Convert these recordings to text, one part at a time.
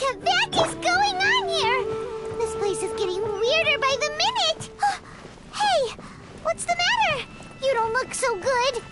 What is going on here? This place is getting weirder by the minute. Hey, what's the matter? You don't look so good.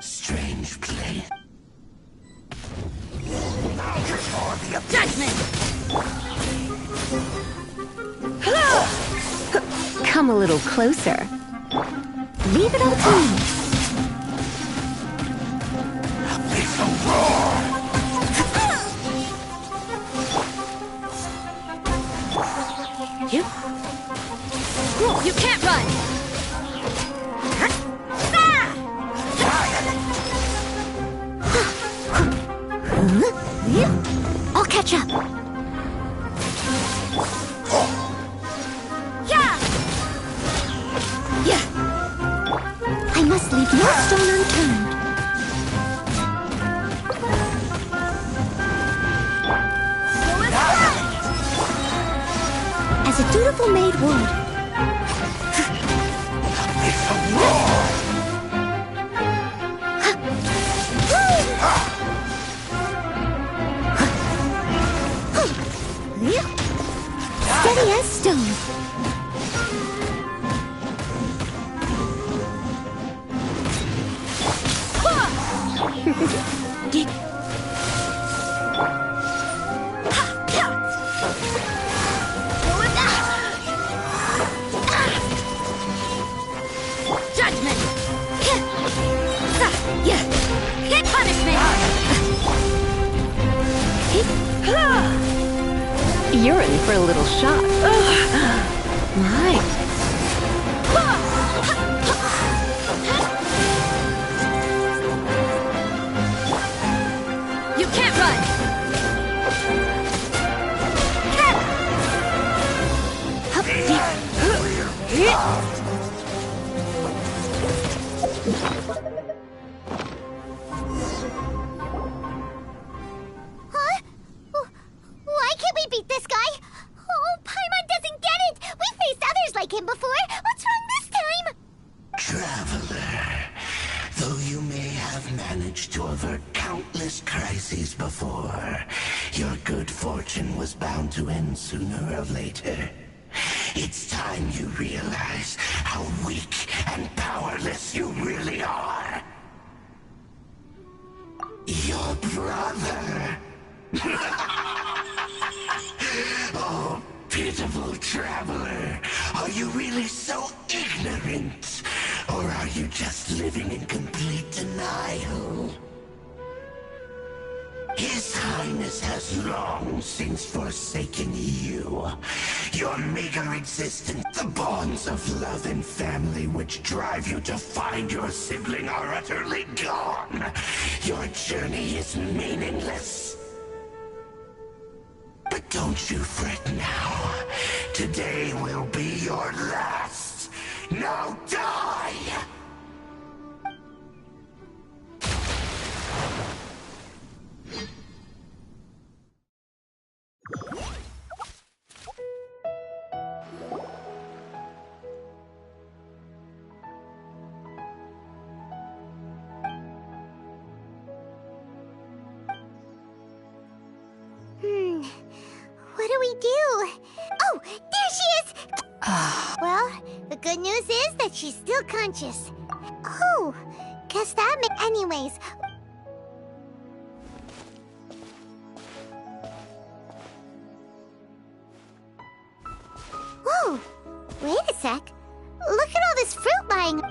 Strange place. Judgment! Come a little closer. Leave it up to me. It's a roar! You can't run! I'll catch up. Yeah! I must leave no stone unturned. As a dutiful maid would. It's a roar! Steady as stone. Judgment! Punishment! You're in for a little shock. Right. You can't run! Huh? Why can't we beat this guy? Oh, Paimon doesn't get it! We faced others like him before! What's wrong this time? Traveler, though you may have managed to avert countless crises before, your good fortune was bound to end sooner or later. It's time you realize how weak and powerless you really are. Your brother. Oh, pitiful traveler. Are you really so ignorant? Or are you just living in complete denial? His Highness has long since forsaken you. Your meager existence, the bonds of love and family which drive you to find your sibling are utterly gone. Your journey is meaningless. But don't you fret now. Today will be your last. Now die! do? Oh, there she is! Well, the good news is that she's still conscious. Oh, guess that anyways. Whoa, wait a sec. Look at all this fruit lying.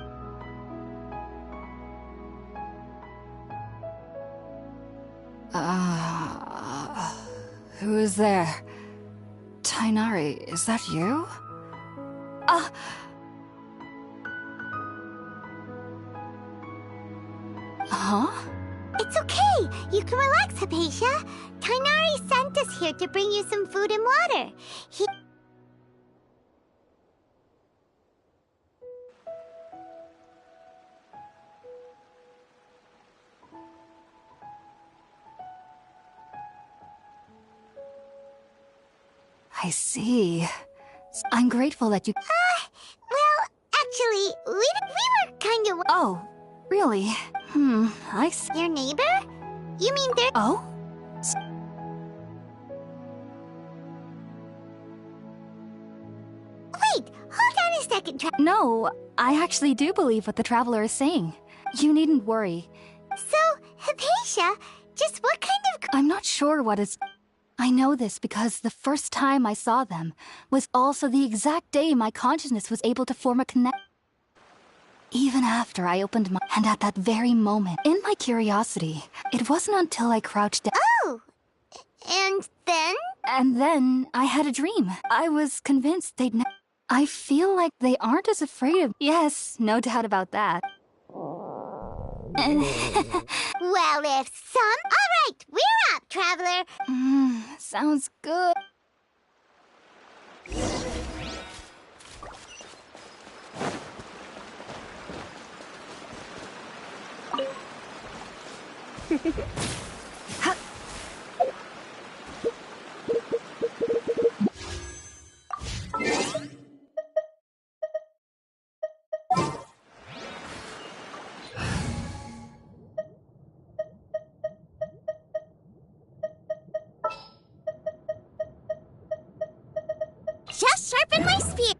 Who is there? Tainari, is that you? Huh? It's okay. You can relax, Hypatia. Tainari sent us here to bring you some food and water. I see. I'm grateful that you... Well, actually, we were kind of... Oh, really? I see. Your neighbor? You mean they're... Oh? Wait, hold on a second. No, I actually do believe what the traveler is saying. You needn't worry. So, Hypatia, just what kind of... I'm not sure what is... I know this because the first time I saw them was also the exact day my consciousness was able to form a connection. Even after I opened my... And at that very moment, in my curiosity, it wasn't until I crouched down... Oh! And then? And then I had a dream. I was convinced they'd I feel like they aren't as afraid of... Yes, no doubt about that. Well, if some... Alright, we're up, traveler! Sounds good. Just sharpen my spear!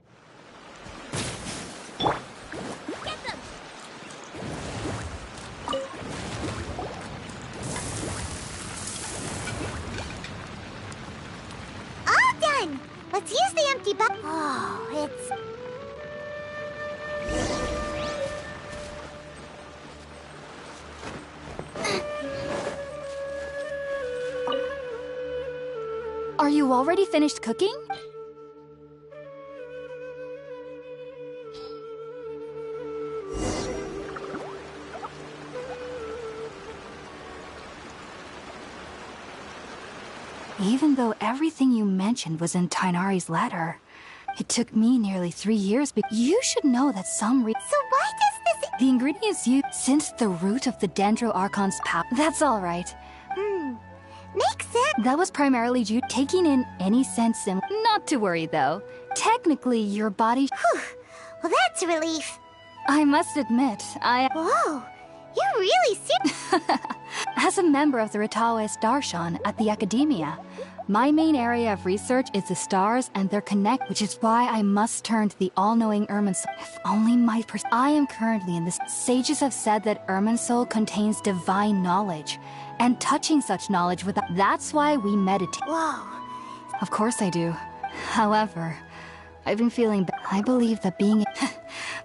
Get them! All done! Let's use the empty bucket. Oh, it's... Are you already finished cooking? Even though everything you mentioned was in Tainari's letter, it took me nearly 3 years. You should know that So why does this... the ingredients you... Since the root of the Dendro-Archon's power... That's all right. Makes sense. That was primarily due to taking in any sense in... Not to worry, though. Technically, your body... Whew. Well, that's a relief. I must admit, Whoa, you really seem... As a member of the Ritawe Darshan at the Academia, my main area of research is the stars and their connect, which is why I must turn to the all-knowing Irminsul. If only my I am currently in this. Sages have said that Irminsul contains divine knowledge, and touching such knowledge without... That's why we meditate. Whoa. Of course I do. However, I've been feeling... I believe that being...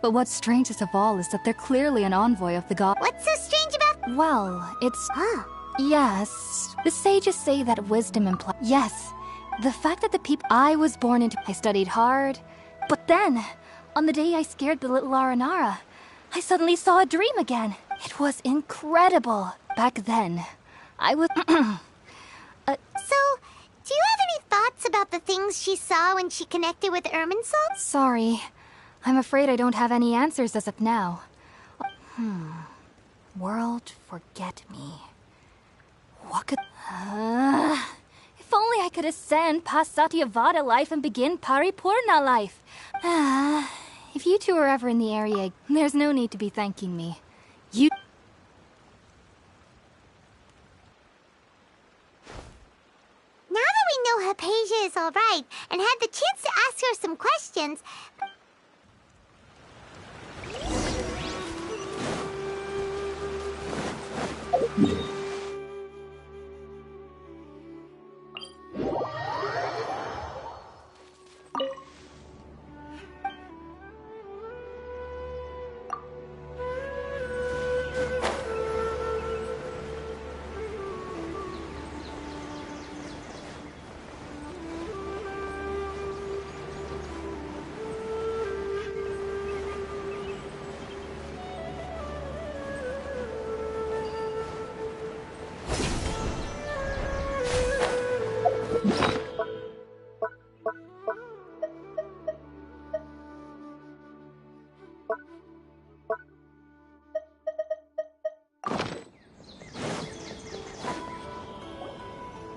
But what's strangest of all is that they're clearly an envoy of the god... What's so strange about... Well, it's... Huh. Yes. The sages say that wisdom implies... Yes. The fact that the people I was born into... I studied hard. But then, on the day I scared the little Aranara, I suddenly saw a dream again. It was incredible. Back then, I was... So, do you have any thoughts about the things she saw when she connected with Irminsul? Sorry. I'm afraid I don't have any answers as of now. World, forget me. What could... if only I could ascend past Satyavada life and begin Paripurna life. If you two are ever in the area, there's no need to be thanking me. You... Now that we know Hypatia is all all right and had the chance to ask her some questions.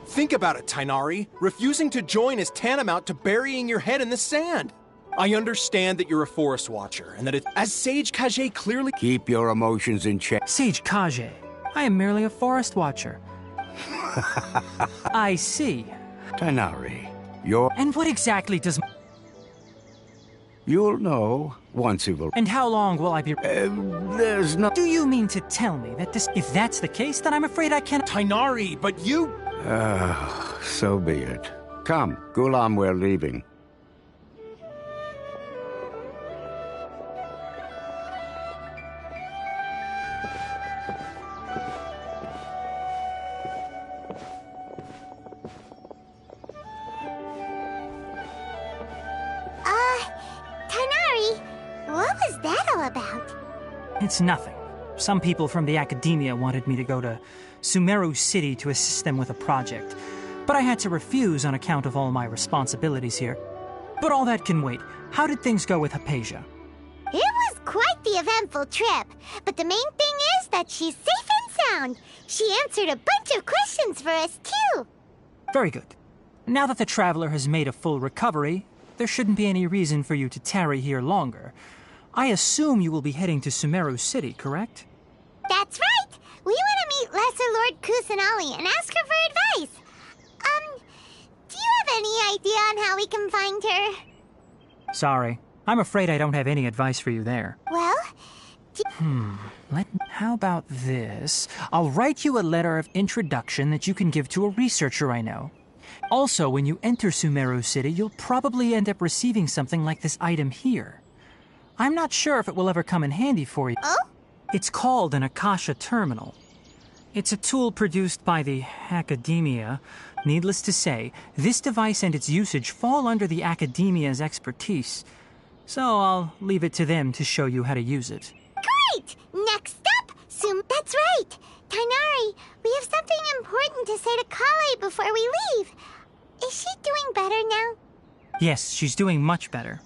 Think about it, Tainari. Refusing to join is tantamount to burying your head in the sand. I understand that you're a forest watcher, and that as Sage Kage clearly— Keep your emotions in check. Sage Kage, I am merely a forest watcher. I see. Tainari, you're— And what exactly does... You'll know once you will— And how long will I be... there's no— Do you mean to tell me that this... If that's the case, then I'm afraid I can't... Tainari, but you— so be it. Come, Gulam, we're leaving. Tainari, what was that all about? It's nothing. Some people from the academia wanted me to go to Sumeru City to assist them with a project, but I had to refuse on account of all my responsibilities here. But all that can wait. How did things go with Hypatia? It was quite the eventful trip, but the main thing is that she's safe and sound. She answered a bunch of questions for us, too. Very good. Now that the traveler has made a full recovery, there shouldn't be any reason for you to tarry here longer. I assume you will be heading to Sumeru City, correct? That's right! We want to meet Lesser Lord Kusanali and ask her for advice. Do you have any idea on how we can find her? Sorry. I'm afraid I don't have any advice for you there. Well, How about this? I'll write you a letter of introduction that you can give to a researcher I know. Also, when you enter Sumeru City, you'll probably end up receiving something like this item here. I'm not sure if it will ever come in handy for you. Oh? It's called an Akasha Terminal. It's a tool produced by the Academia. Needless to say, this device and its usage fall under the Academia's expertise. So I'll leave it to them to show you how to use it. Great! Next up, That's right! Tainari, we have something important to say to Kale before we leave. Is she doing better now? Yes, she's doing much better.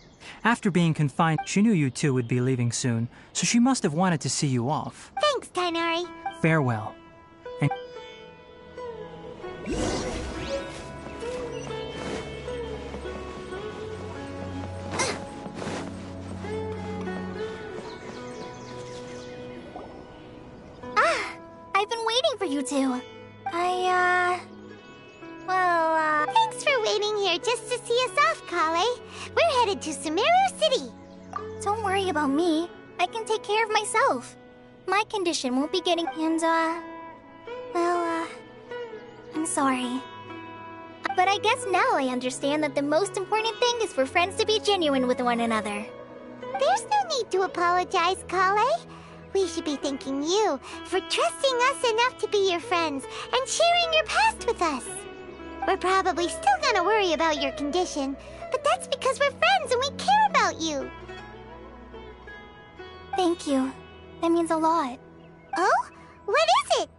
After being confined, she knew you two would be leaving soon, so she must have wanted to see you off. Thanks, Tainari. Farewell. And I've been waiting for you two. Thanks for waiting here just to see us off, Kale. We're headed to Sumeru City. Don't worry about me. I can take care of myself. My condition won't be getting... I'm sorry. But I guess now I understand that the most important thing is for friends to be genuine with one another. There's no need to apologize, Kale. We should be thanking you for trusting us enough to be your friends and sharing your past with us. We're probably still gonna worry about your condition, but that's because we're friends and we care about you. Thank you. That means a lot. Oh? What is it?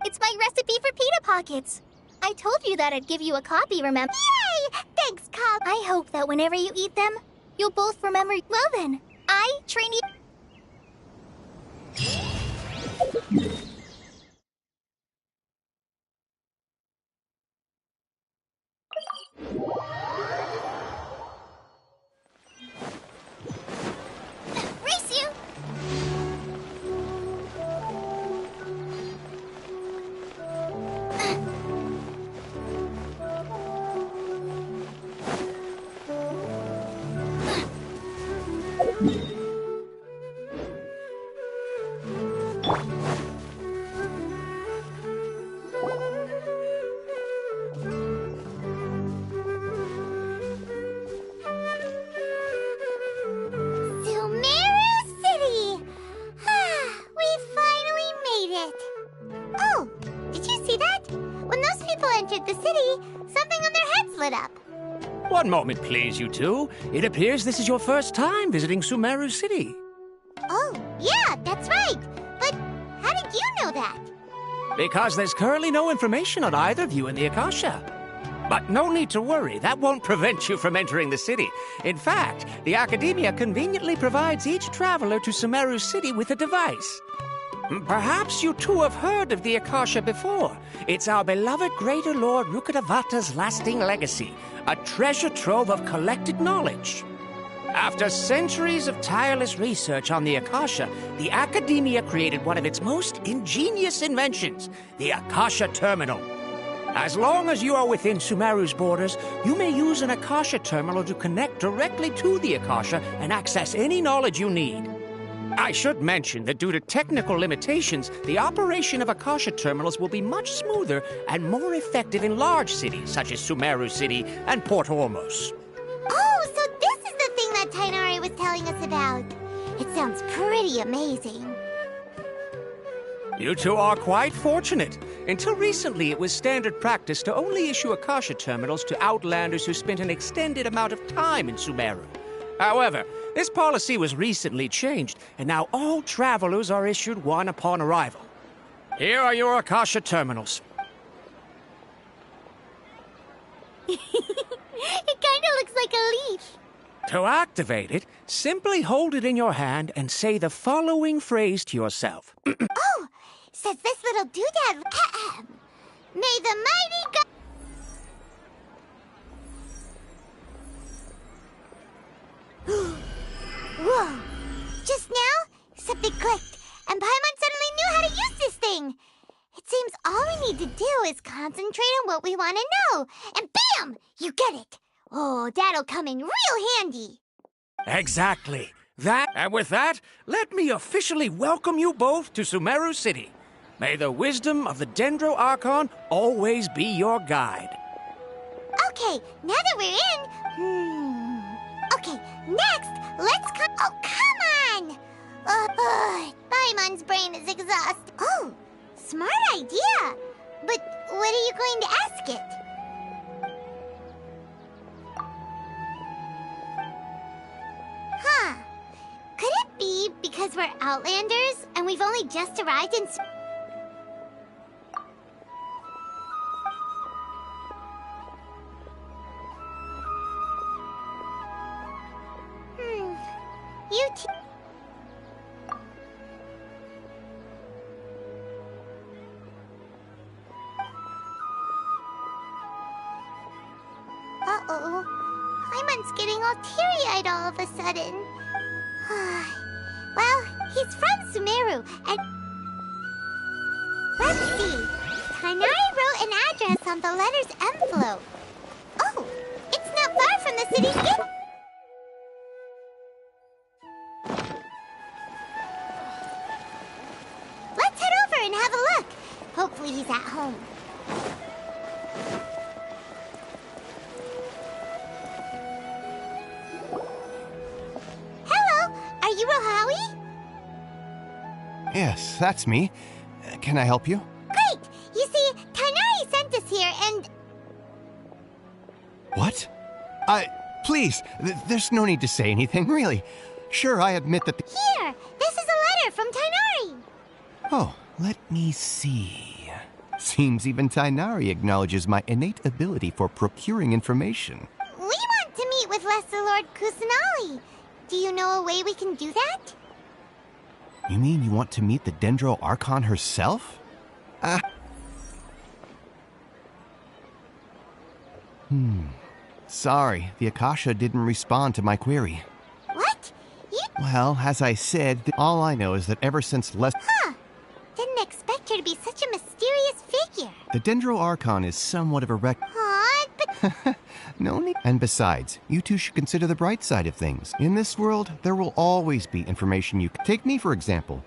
It's my recipe for pita pockets. I told you that I'd give you a copy, remember? Yay! Thanks, Cop. I hope that whenever you eat them, you'll both remember... Well then, I train you... Race you! One moment, please, you two. It appears this is your first time visiting Sumeru City. Oh, yeah, that's right. But how did you know that? Because there's currently no information on either of you in the Akasha. But no need to worry, that won't prevent you from entering the city. In fact, the Academia conveniently provides each traveler to Sumeru City with a device. Perhaps you two have heard of the Akasha before. It's our beloved Greater Lord Rukkhadevata's lasting legacy, a treasure trove of collected knowledge. After centuries of tireless research on the Akasha, the Academia created one of its most ingenious inventions, the Akasha Terminal. As long as you are within Sumeru's borders, you may use an Akasha Terminal to connect directly to the Akasha and access any knowledge you need. I should mention that due to technical limitations, the operation of Akasha terminals will be much smoother and more effective in large cities such as Sumeru City and Port Ormos. Oh, so this is the thing that Tainari was telling us about. It sounds pretty amazing. You two are quite fortunate. Until recently, it was standard practice to only issue Akasha terminals to outlanders who spent an extended amount of time in Sumeru. However, this policy was recently changed, and now all travelers are issued one upon arrival. Here are your Akasha terminals. It kind of looks like a leaf. To activate it, simply hold it in your hand and say the following phrase to yourself. Oh, says this little doodad. May the mighty God... Whoa! Just now, something clicked, and Paimon suddenly knew how to use this thing. It seems all we need to do is concentrate on what we want to know, and bam! You get it. Oh, that'll come in real handy. Exactly. And with that, let me officially welcome you both to Sumeru City. May the wisdom of the Dendro Archon always be your guide. Okay, now that we're in... Okay, next, let's come... Oh, come on! Paimon's brain is exhausted. Oh, smart idea. But what are you going to ask it? Huh. Could it be because we're Outlanders and we've only just arrived in... You Uh-oh. Paimon's getting all teary-eyed all of a sudden. Well, he's from Sumeru, and... Let's see. Tainari wrote an address on the letter's envelope. Oh, it's not far from the city's gate. Let's head over and have a look. Hopefully he's at home. Hello, are you Rohawi? Yes, that's me. Can I help you? Great! You see, Tainari sent us here and... What? Please, there's no need to say anything, really. Sure, I admit that... Here! This is a letter from Tainari! Oh, let me see. Seems even Tainari acknowledges my innate ability for procuring information. We want to meet with Lesser Lord Kusanali. Do you know a way we can do that? You mean you want to meet the Dendro Archon herself? Sorry, the Akasha didn't respond to my query. What? Well, as I said, all I know is that ever since Huh. Didn't expect her to be such a mysterious figure. the Dendro Archon is somewhat of a Aw, but... No need. And besides, you two should consider the bright side of things. In this world, there will always be information you can. Take me, for example.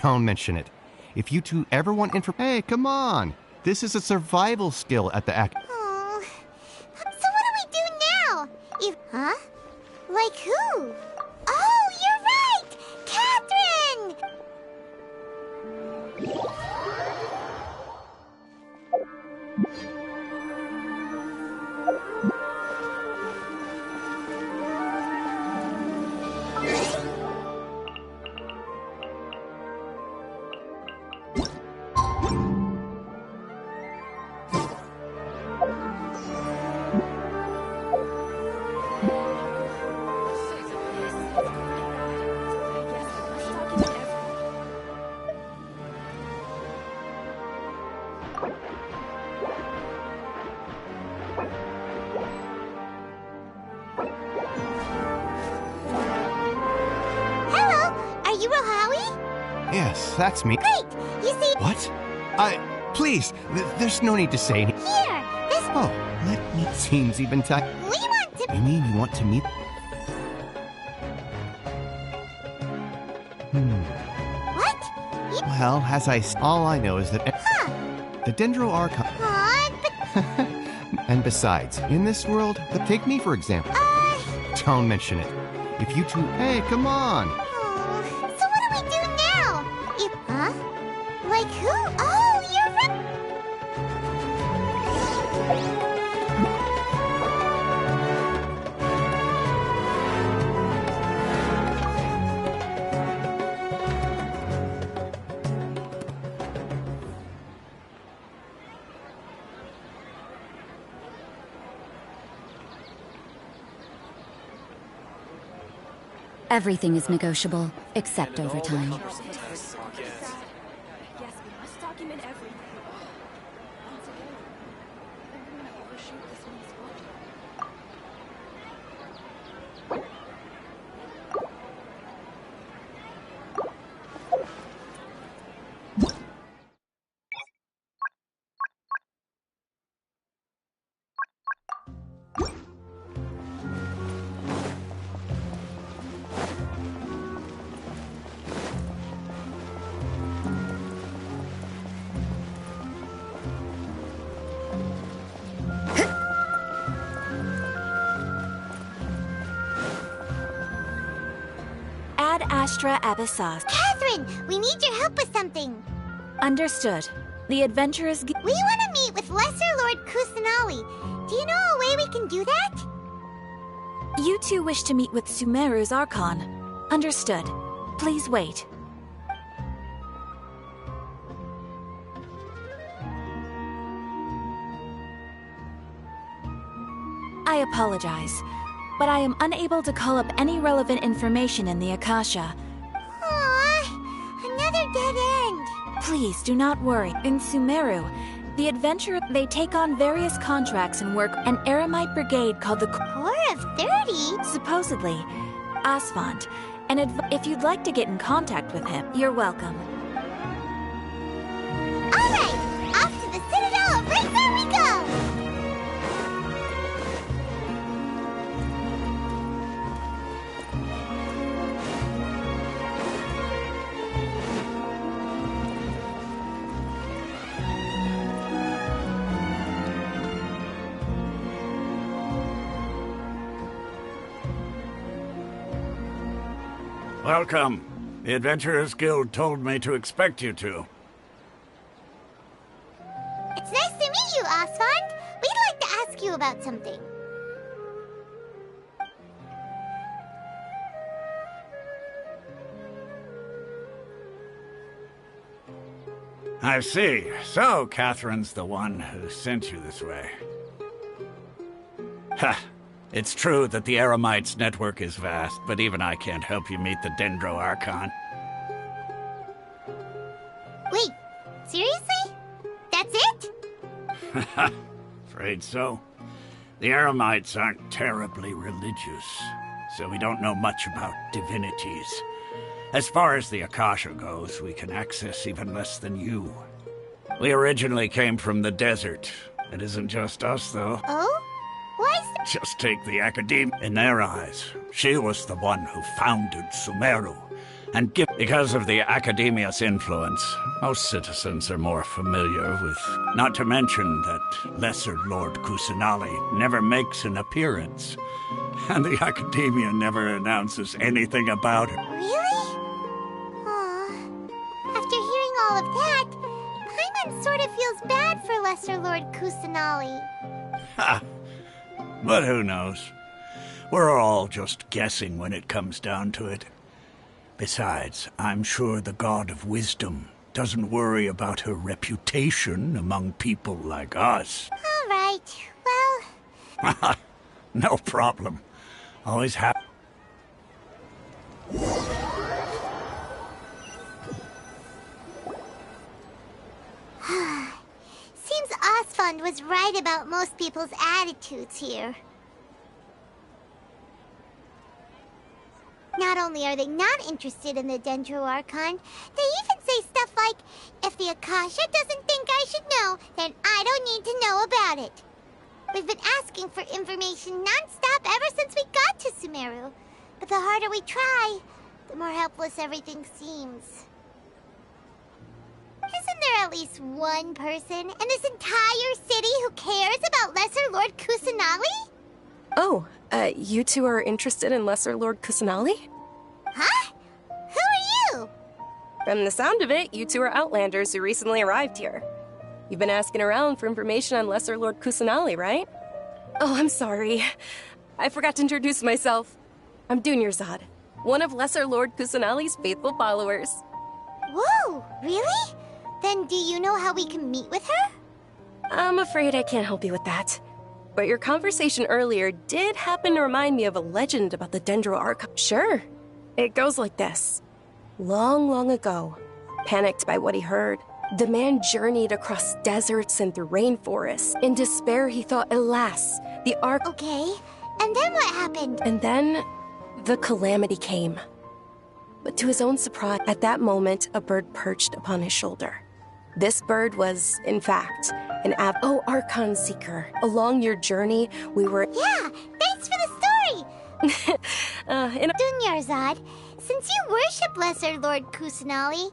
Don't mention it. If you two ever want info... Hey, come on! This is a survival skill at the Oh. So what do we do now? Huh? Like who? Oh, you're right! Catherine! Yes, that's me. Great! You see... What? Please, there's no need to say anything. Here, this... Oh, let me... Seems even tight. We want to... You mean you want to meet... What? Well, as all I know is that... The Dendro Archon... But... And besides, in this world, take me for example. Don't mention it. If you two... Hey, come on! So what do we do now? Huh? Like who? Oh, you're right! Everything is negotiable, except overtime. Astra Abyssos. Catherine, we need your help with something. Understood. The adventurers... We want to meet with Lesser Lord Kusanali. Do you know a way we can do that? You two wish to meet with Sumeru's Archon. Understood. Please wait. I apologize, but I am unable to call up any relevant information in the Akasha. Another dead end. Please do not worry. In Sumeru, the adventurer, they take on various contracts and work an Eremite brigade called the Corps of 30? Supposedly, Asphalt. And if you'd like to get in contact with him, you're welcome. All right, off to the Citadel of Razor we go! Welcome. The Adventurers Guild told me to expect you two. It's nice to meet you, Asphalt. We'd like to ask you about something. I see. So, Catherine's the one who sent you this way. Ha! It's true that the Eremites' network is vast, but even I can't help you meet the Dendro Archon. Wait, seriously? That's it? Afraid so. The Eremites aren't terribly religious, so we don't know much about divinities. As far as the Akasha goes, we can access even less than you. We originally came from the desert. It isn't just us, though. Oh? Just take the Academia. In their eyes, she was the one who founded Sumeru. And because of the Academia's influence, most citizens are more familiar with... Not to mention that Lesser Lord Kusanali never makes an appearance. And the Academia never announces anything about it. Really? Aw. After hearing all of that, Paimon sort of feels bad for Lesser Lord Kusanali. Ha! But who knows? We're all just guessing when it comes down to it. Besides, I'm sure the God of Wisdom doesn't worry about her reputation among people like us. All right, well... No problem. Always happy. Seems Osfond was right about most people's attitudes here. Not only are they not interested in the Dendro Archon, they even say stuff like, if the Akasha doesn't think I should know, then I don't need to know about it. We've been asking for information non-stop ever since we got to Sumeru. But the harder we try, the more helpless everything seems. Isn't there at least one person in this entire city who cares about Lesser Lord Kusanali? Oh, you two are interested in Lesser Lord Kusanali? Huh? Who are you? From the sound of it, you two are Outlanders who recently arrived here. You've been asking around for information on Lesser Lord Kusanali, right? Oh, I'm sorry. I forgot to introduce myself. I'm Dunyarzad, one of Lesser Lord Kusanali's faithful followers. Whoa, really? Then do you know how we can meet with her? I'm afraid I can't help you with that. But your conversation earlier did happen to remind me of a legend about the Dendro Archon. Sure. It goes like this. Long, long ago, panicked by what he heard, the man journeyed across deserts and through rainforests. In despair, he thought, alas, the Archon... Okay, and then what happened? And then, the calamity came. But to his own surprise, at that moment, a bird perched upon his shoulder. This bird was, in fact, an Archon seeker. Along your journey, we were... Yeah, thanks for the story! Dunyarzad, since you worship Lesser Lord Kusanali,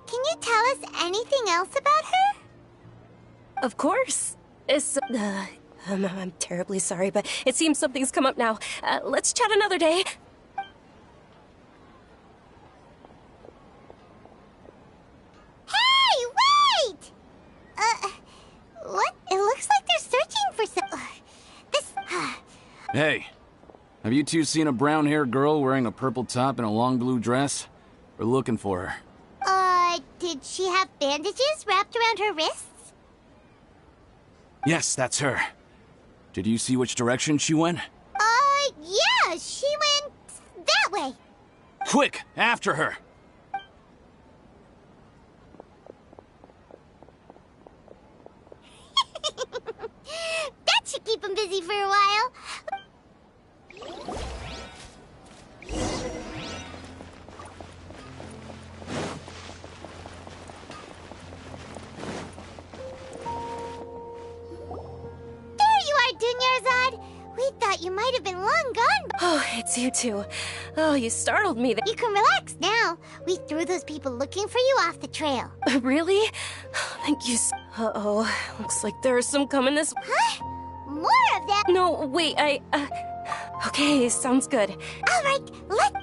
can you tell us anything else about her? Of course. I'm terribly sorry, but it seems something's come up now. Let's chat another day. Hey, wait! What? It looks like they're searching for some... Hey, have you two seen a brown-haired girl wearing a purple top and a long blue dress? We're looking for her. Did she have bandages wrapped around her wrists? Yes, that's her. Did you see which direction she went? Yeah, she went that way. Quick, after her! That should keep him busy for a while. Dunyarzad, we thought you might have been long gone. Oh, it's you two. Oh, you startled me. You can relax now. We threw those people looking for you off the trail. Really? Thank you. Uh-oh. Looks like there's some coming this... Huh? More of them? No, wait, Okay, sounds good. All right, let's...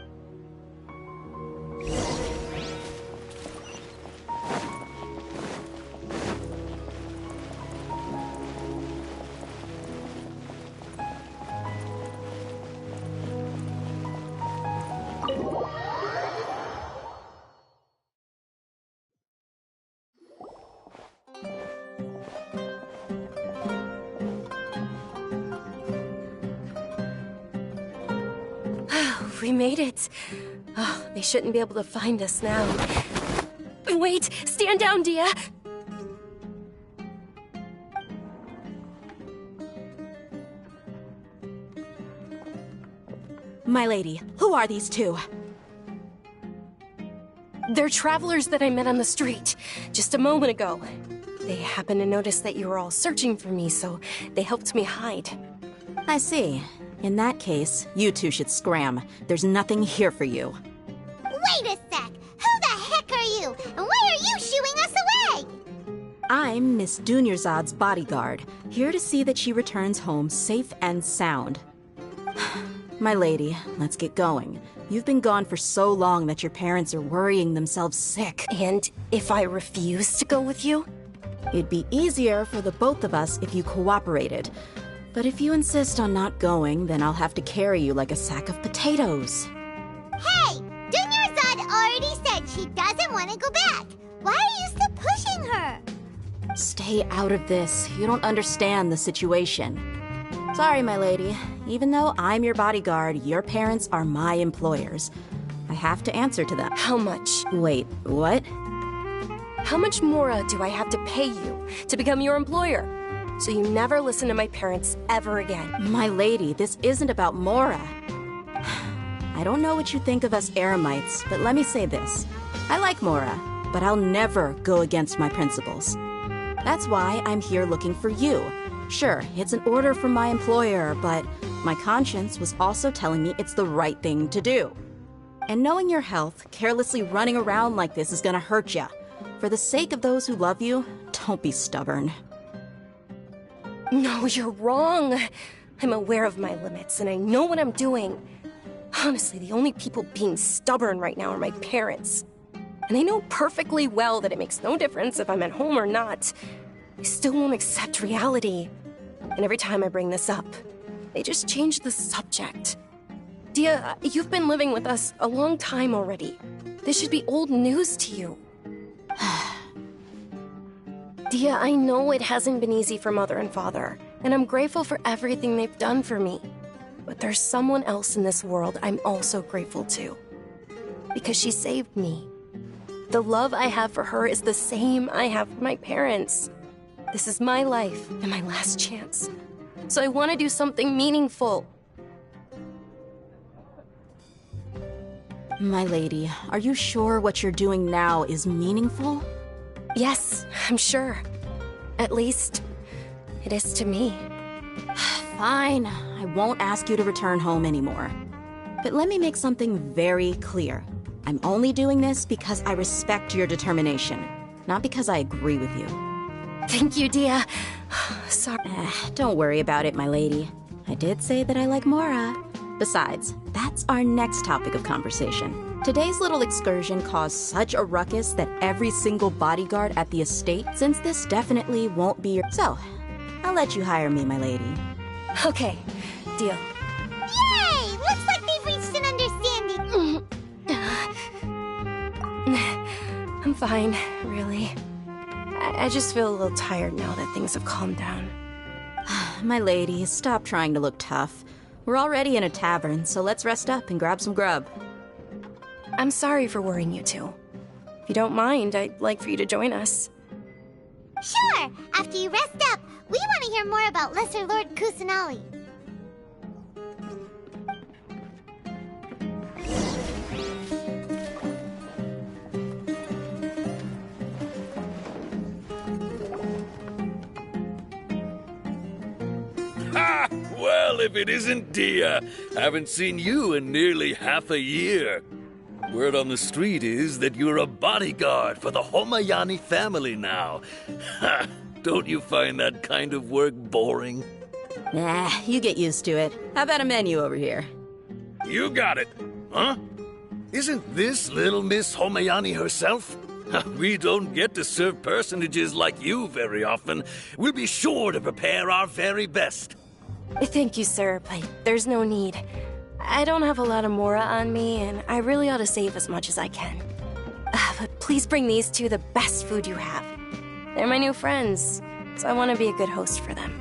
We made it. Oh, they shouldn't be able to find us now. Wait! Stand down, Dia! My lady, who are these two? They're travelers that I met on the street just a moment ago. They happened to notice that you were all searching for me, so they helped me hide. I see. In that case, you two should scram. There's nothing here for you. Wait a sec! Who the heck are you? And why are you shooing us away? I'm Miss Dunyarzad's bodyguard, here to see that she returns home safe and sound. My lady, let's get going. You've been gone for so long that your parents are worrying themselves sick. And if I refuse to go with you? It'd be easier for the both of us if you cooperated. But if you insist on not going, then I'll have to carry you like a sack of potatoes. Hey! Dunyarzad already said she doesn't want to go back. Why are you still pushing her? Stay out of this. You don't understand the situation. Sorry, my lady. Even though I'm your bodyguard, your parents are my employers. I have to answer to them. How much? Wait, what? How much more do I have to pay you to become your employer? So you never listen to my parents ever again. My lady, this isn't about Mora. I don't know what you think of us Eremites, but let me say this. I like Mora, but I'll never go against my principles. That's why I'm here looking for you. Sure, it's an order from my employer, but my conscience was also telling me it's the right thing to do. And knowing your health, carelessly running around like this is gonna hurt ya. For the sake of those who love you, don't be stubborn. No, you're wrong. I'm aware of my limits, and I know what I'm doing. Honestly, the only people being stubborn right now are my parents. And they know perfectly well that it makes no difference if I'm at home or not. They still won't accept reality. And every time I bring this up, they just change the subject. Dia, you've been living with us a long time already. This should be old news to you. Dia, I know it hasn't been easy for Mother and Father, and I'm grateful for everything they've done for me. But there's someone else in this world I'm also grateful to. Because she saved me. The love I have for her is the same I have for my parents. This is my life and my last chance. So I want to do something meaningful. My lady, are you sure what you're doing now is meaningful? Yes, I'm sure. At least, it is to me. Fine, I won't ask you to return home anymore. But let me make something very clear. I'm only doing this because I respect your determination, not because I agree with you. Thank you, Dia. Sorry. Don't worry about it, my lady. I did say that I like Mora. Besides, that's our next topic of conversation. Today's little excursion caused such a ruckus that every single bodyguard at the estate, since this definitely won't be your... So, I'll let you hire me, my lady. Okay, deal. Yay! Looks like they've reached an understanding. I'm fine, really. I just feel a little tired now that things have calmed down. My lady, stop trying to look tough. We're already in a tavern, so let's rest up and grab some grub. I'm sorry for worrying you two. If you don't mind, I'd like for you to join us. Sure! After you rest up, we want to hear more about Lesser Lord Kusanali. Ha! Well, if it isn't Dia, haven't seen you in nearly half a year. Word on the street is that you're a bodyguard for the Homayani family now. Ha! Don't you find that kind of work boring? Nah, you get used to it. How about a menu over here? You got it. Huh? Isn't this little Miss Homayani herself? We don't get to serve personages like you very often. We'll be sure to prepare our very best. Thank you, sir, but there's no need. I don't have a lot of Mora on me, and I really ought to save as much as I can. But please bring these two the best food you have. They're my new friends, so I want to be a good host for them.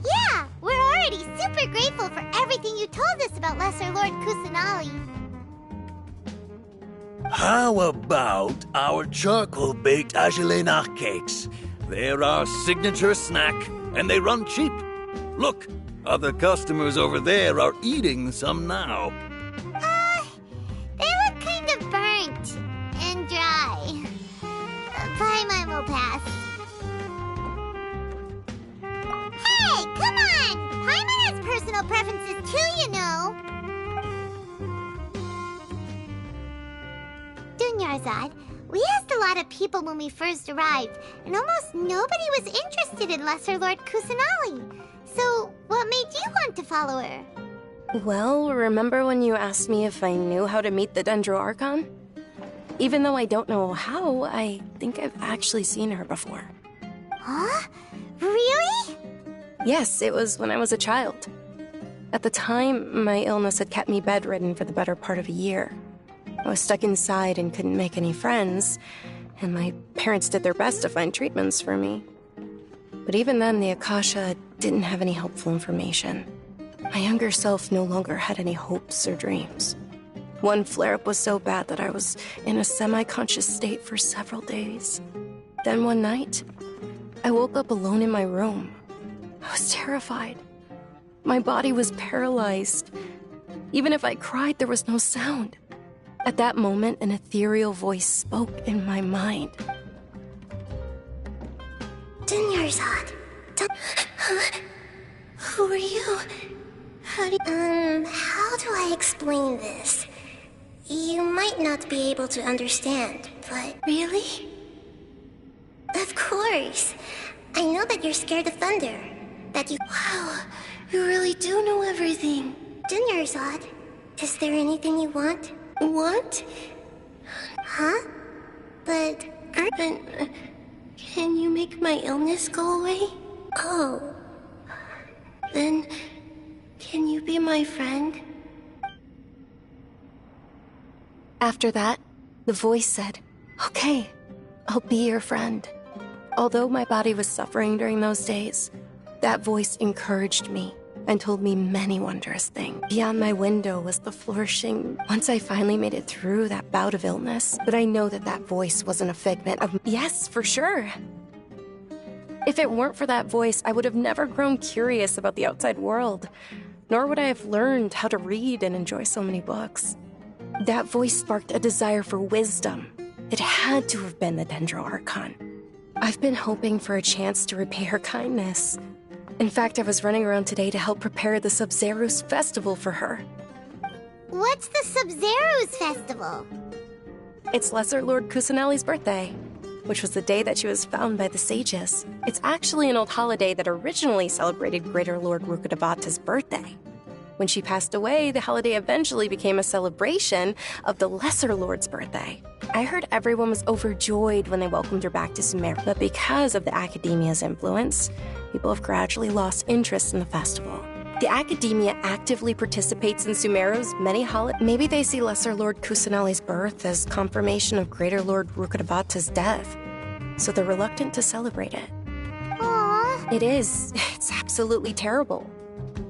Yeah, we're already super grateful for everything you told us about Lesser Lord Kusanali. How about our charcoal-baked agelenach cakes? They're our signature snack, and they run cheap. Look, other customers over there are eating some now. They look kind of burnt and dry. Paimon will pass. personal preferences too, you know. Dunyarzad, we asked a lot of people when we first arrived, and almost nobody was interested in Lesser Lord Kusanali. So, what made you want to follow her? Well, remember when you asked me if I knew how to meet the Dendro Archon? Even though I don't know how, I think I've actually seen her before. Huh? Really? Yes, it was when I was a child. At the time, my illness had kept me bedridden for the better part of a year. I was stuck inside and couldn't make any friends, and my parents did their best to find treatments for me. But even then, the Akasha didn't have any helpful information. My younger self no longer had any hopes or dreams. One flare-up was so bad that I was in a semi-conscious state for several days. Then one night, I woke up alone in my room. I was terrified. My body was paralyzed. Even if I cried, there was no sound. At that moment, an ethereal voice spoke in my mind. Dunyarzad. Who are you? How do I explain this? You might not be able to understand, but... Really? Of course. I know that you're scared of thunder. That you... Wow, you really do know everything. Dunyarzad, is there anything you want? Want? Huh? But... Can you make my illness go away? Oh. Then... Can you be my friend? After that, the voice said, "Okay, I'll be your friend." Although my body was suffering during those days, that voice encouraged me and told me many wondrous things. Beyond my window was the flourishing once I finally made it through that bout of illness. But I know that that voice wasn't a figment of... Yes, for sure. If it weren't for that voice, I would have never grown curious about the outside world, nor would I have learned how to read and enjoy so many books. That voice sparked a desire for wisdom. It had to have been the Dendro Archon. I've been hoping for a chance to repay her kindness. In fact, I was running around today to help prepare the Sub-Zerus festival for her. What's the Sub-Zerus festival? It's Lesser Lord Kusanali's birthday, which was the day that she was found by the sages. It's actually an old holiday that originally celebrated Greater Lord Rukkhadevata's birthday. When she passed away, the holiday eventually became a celebration of the Lesser Lord's birthday. I heard everyone was overjoyed when they welcomed her back to Sumeru, but because of the Academia's influence, people have gradually lost interest in the festival. The Academia actively participates in Sumeru's many holidays. Maybe they see Lesser Lord Kusanali's birth as confirmation of Greater Lord Rukkhadevata's death, so they're reluctant to celebrate it. Aww. It is. It's absolutely terrible.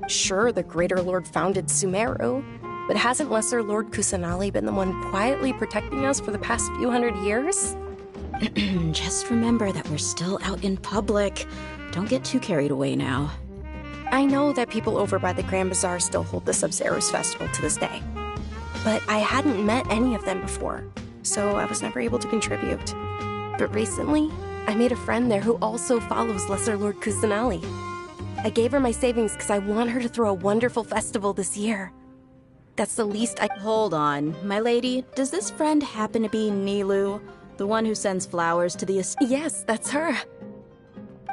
Sure, the Greater Lord founded Sumeru, but hasn't Lesser Lord Kusanali been the one quietly protecting us for the past few hundred years? Just remember that we're still out in public. Don't get too carried away now. I know that people over by the Grand Bazaar still hold the Sub-Zerus festival to this day, but I hadn't met any of them before, so I was never able to contribute. But recently, I made a friend there who also follows Lesser Lord Kusanali. I gave her my savings because I want her to throw a wonderful festival this year. That's the least I— Hold on, my lady. Does this friend happen to be Nilu, the one who sends flowers to the Yes, that's her.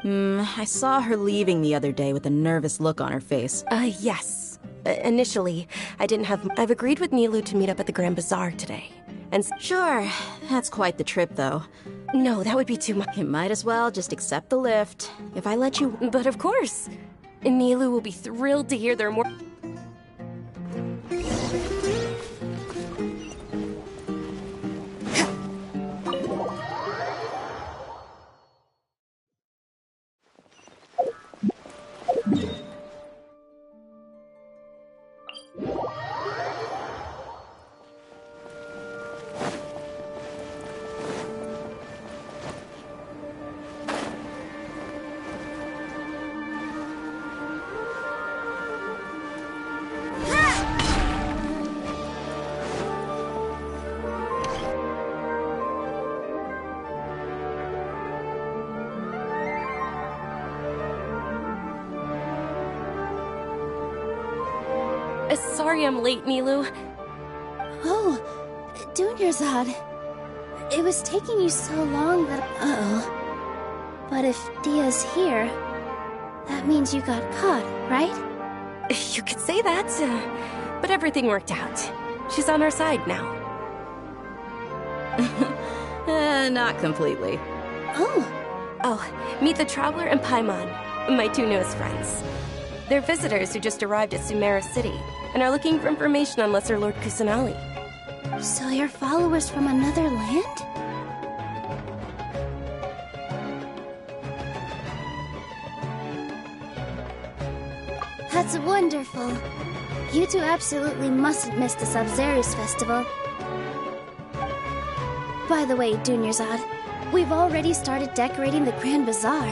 I saw her leaving the other day with a nervous look on her face. Yes. Initially, I've agreed with Nilu to meet up at the Grand Bazaar today. And sure, that's quite the trip, though. No, that would be too much. You might as well just accept the lift. If I let you... But of course. Nilu will be thrilled to hear there are more... sorry I'm late, Nilu. Oh, Dunyarzad. It was taking you so long that... Uh-oh. But if Dia's here, that means you got caught, right? You could say that, but everything worked out. She's on our side now. Not completely. Oh, meet the Traveler and Paimon, my two newest friends. They're visitors who just arrived at Sumeru City and are looking for information on Lesser Lord Kusanali. So you're followers from another land? That's wonderful. You two absolutely mustn't miss the Sub-Zerus festival. By the way, Dunyarzad, we've already started decorating the Grand Bazaar.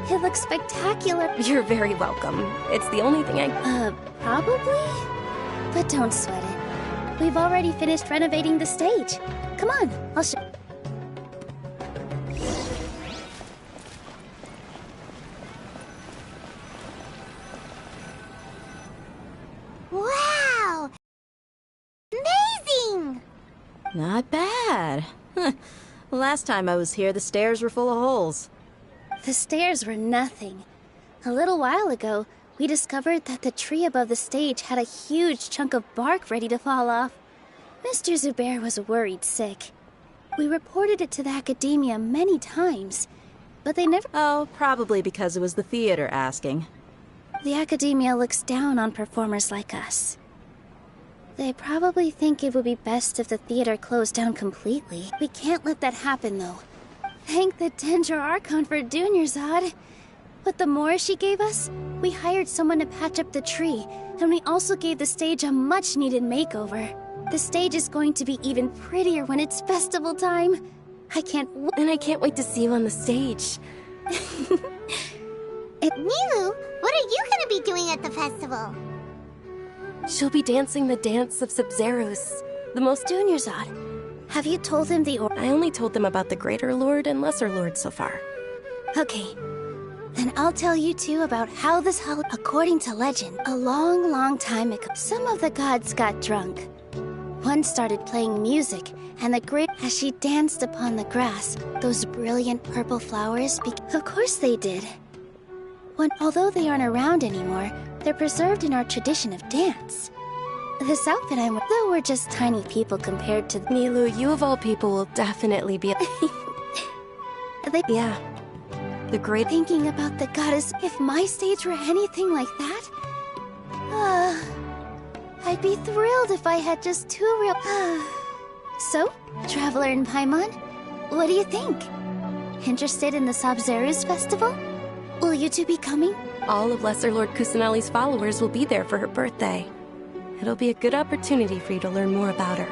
It looks spectacular. You're very welcome. It's the only thing I... Probably? But don't sweat it. We've already finished renovating the stage. Come on, I'll show... Wow! Amazing! Not bad. Last time I was here, the stairs were full of holes. The stairs were nothing. A little while ago, we discovered that the tree above the stage had a huge chunk of bark ready to fall off. Mr. Zubair was worried sick. We reported it to the academia many times, but they never... Oh, probably because it was the theater asking. The academia looks down on performers like us. They probably think it would be best if the theater closed down completely. We can't let that happen, though. Thank the Dendro Archon for Dunyarzad. With the Moor she gave us, we hired someone to patch up the tree, and we also gave the stage a much-needed makeover. The stage is going to be even prettier when it's festival time. I can't wait to see you on the stage. Nilu, what are you gonna be doing at the festival? She'll be dancing the dance of Sub-Zerus, the most... Dunyarzad, have you told them the I only told them about the Greater Lord and Lesser Lord so far. Okay. Then I'll tell you two about how this holiday... According to legend, a long, long time ago, some of the gods got drunk. One started playing music, and the great... As she danced upon the grass, those brilliant purple flowers Of course they did. Although they aren't around anymore, they're preserved in our tradition of dance. This outfit I'm wearing, though we're just tiny people compared to... Nilu, you of all people will definitely be... Yeah. The great... Thinking about the goddess, if my stage were anything like that... I'd be thrilled if I had just two real... So, Traveler and Paimon, what do you think? Interested in the Sub-Zerus festival? Will you two be coming? All of Lesser Lord Kusanali's followers will be there for her birthday. It'll be a good opportunity for you to learn more about her.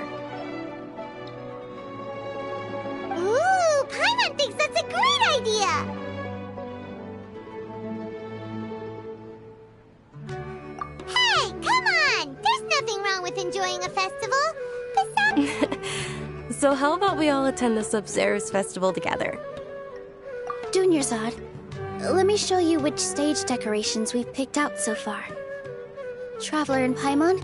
Ooh, Paimon thinks that's a great idea! Hey, come on! There's nothing wrong with enjoying a festival. So how about we all attend the Sub-Zerus festival together? Dunyarzad, let me show you which stage decorations we've picked out so far. Traveler and Paimon,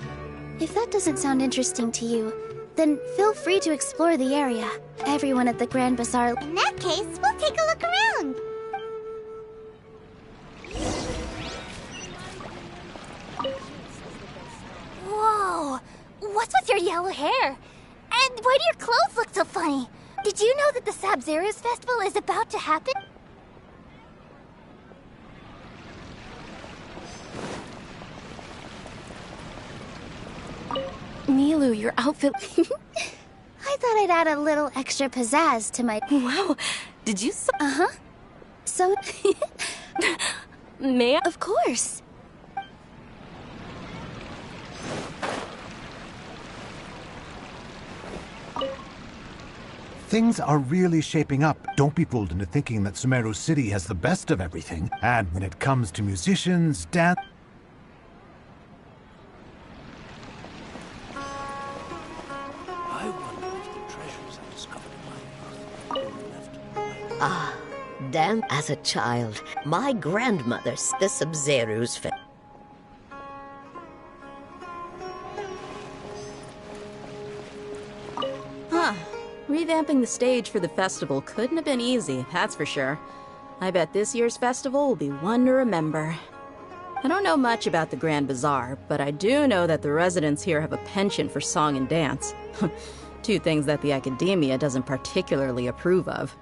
if that doesn't sound interesting to you, then feel free to explore the area. Everyone at the Grand Bazaar... In that case, we'll take a look around. Whoa! What's with your yellow hair? And why do your clothes look so funny? Did you know that the Sub-Zerus festival is about to happen? Nilu, your outfit... I thought I'd add a little extra pizzazz to my... Wow, did you... Uh-huh. So... May I? Of course. Things are really shaping up. Don't be fooled into thinking that Sumeru City has the best of everything. And when it comes to musicians, dance... Ah, Dan, as a child, my grandmother, the Sub-Zerus Revamping the stage for the festival couldn't have been easy, that's for sure. I bet this year's festival will be one to remember. I don't know much about the Grand Bazaar, but I do know that the residents here have a penchant for song and dance. Two things that the Academia doesn't particularly approve of.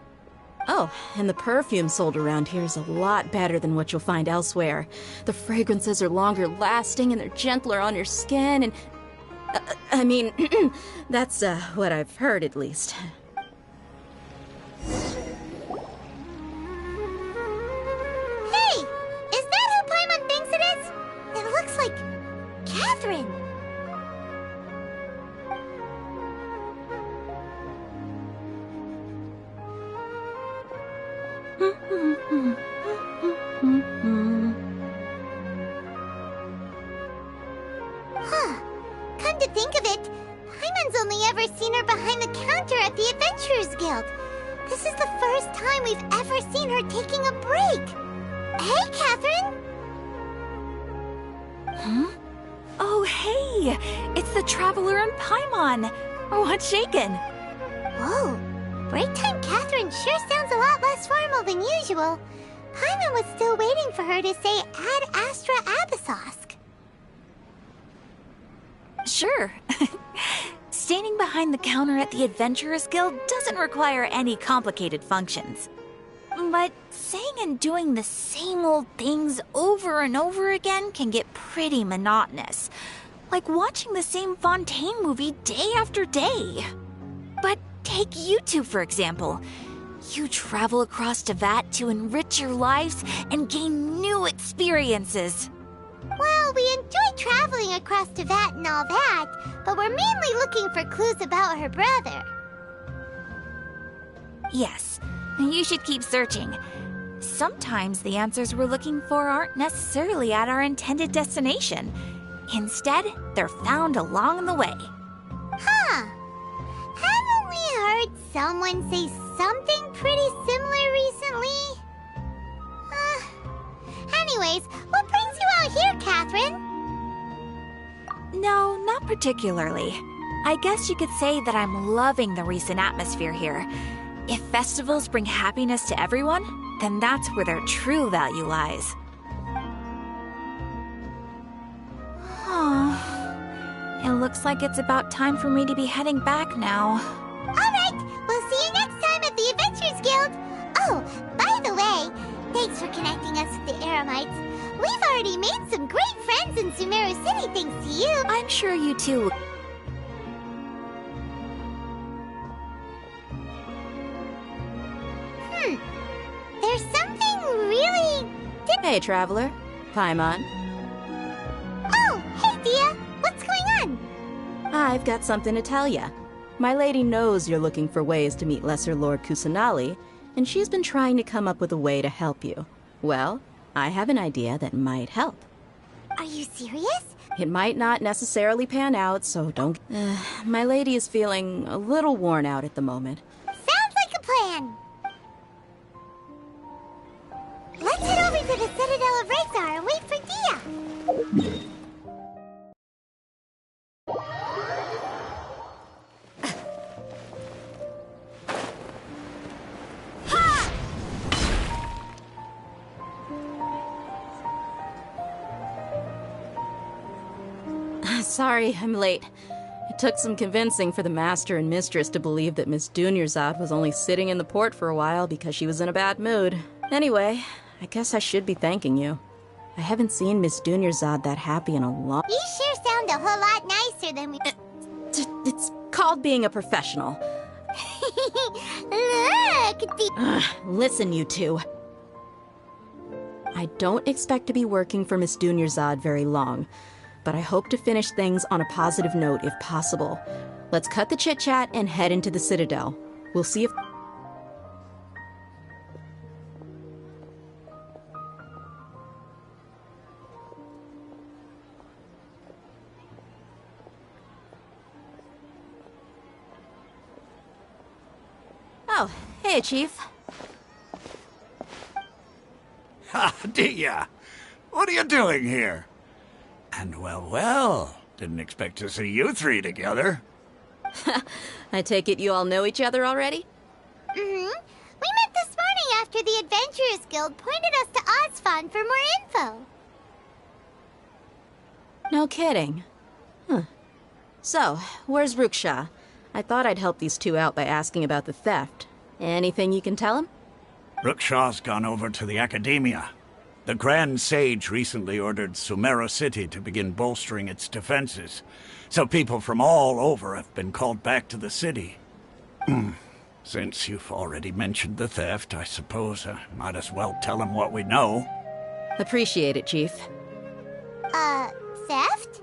Oh, and the perfume sold around here is a lot better than what you'll find elsewhere. The fragrances are longer lasting and they're gentler on your skin and... I mean, that's what I've heard at least. Hey! Is that who Paimon thinks it is? It looks like... Catherine! Huh. Come to think of it, Paimon's only ever seen her behind the counter at the Adventurers Guild. This is the first time we've ever seen her taking a break. Hey, Catherine! Huh? Oh, hey! It's the Traveler and Paimon! Oh, what's shaken? Whoa. Break time Catherine sure sounds a lot less formal than usual. Paimon was still waiting for her to say Ad Astra Abyssosk. Sure. Standing behind the counter at the Adventurers Guild doesn't require any complicated functions. But saying and doing the same old things over and over again can get pretty monotonous. Like watching the same Fontaine movie day after day. But take you two, for example. You travel across Tevat to enrich your lives and gain new experiences. Well, we enjoy traveling across Tevat and all that, but we're mainly looking for clues about her brother. Yes, you should keep searching. Sometimes the answers we're looking for aren't necessarily at our intended destination. Instead, they're found along the way. Huh. Haven't we heard someone say something pretty similar recently? Anyways, what brings you out here, Catherine? No, not particularly. I guess you could say that I'm loving the recent atmosphere here. If festivals bring happiness to everyone, then that's where their true value lies. It looks like it's about time for me to be heading back now. Alright, we'll see you next time at the Adventurers Guild. Oh, by the way, thanks for connecting us with the Eremites. We've already made some great friends in Sumeru City thanks to you. I'm sure you too. There's something really... Hey, Traveler. Paimon. Oh, hey, Dia. What's going on? I've got something to tell ya. My lady knows you're looking for ways to meet Lesser Lord Kusanali, and she's been trying to come up with a way to help you. Well, I have an idea that might help. Are you serious? It might not necessarily pan out, so don't... my lady is feeling a little worn out at the moment. Sounds like a plan. Let's head over to the Citadel of Razar and wait for Dia. Sorry, I'm late. It took some convincing for the Master and Mistress to believe that Miss Dunyarzad was only sitting in the port for a while because she was in a bad mood. Anyway, I guess I should be thanking you. I haven't seen Miss Dunyarzad that happy in a long... You sure sound a whole lot nicer than we... It's called being a professional. Look, Listen, you two. I don't expect to be working for Miss Dunyarzad very long, but I hope to finish things on a positive note if possible. Let's cut the chit-chat and head into the Citadel. We'll see if... Oh, hey, Chief. Ha, Dia! What are you doing here? And well, didn't expect to see you three together. I take it you all know each other already? Mm-hmm. We met this morning after the Adventurers Guild pointed us to Ozfon for more info. No kidding. Huh. So, where's Ruksha? I thought I'd help these two out by asking about the theft. Anything you can tell him? Ruksha's gone over to the Academia. The Grand Sage recently ordered Sumeru City to begin bolstering its defenses, so people from all over have been called back to the city. Since you've already mentioned the theft, I suppose I might as well tell him what we know. Appreciate it, Chief. Theft?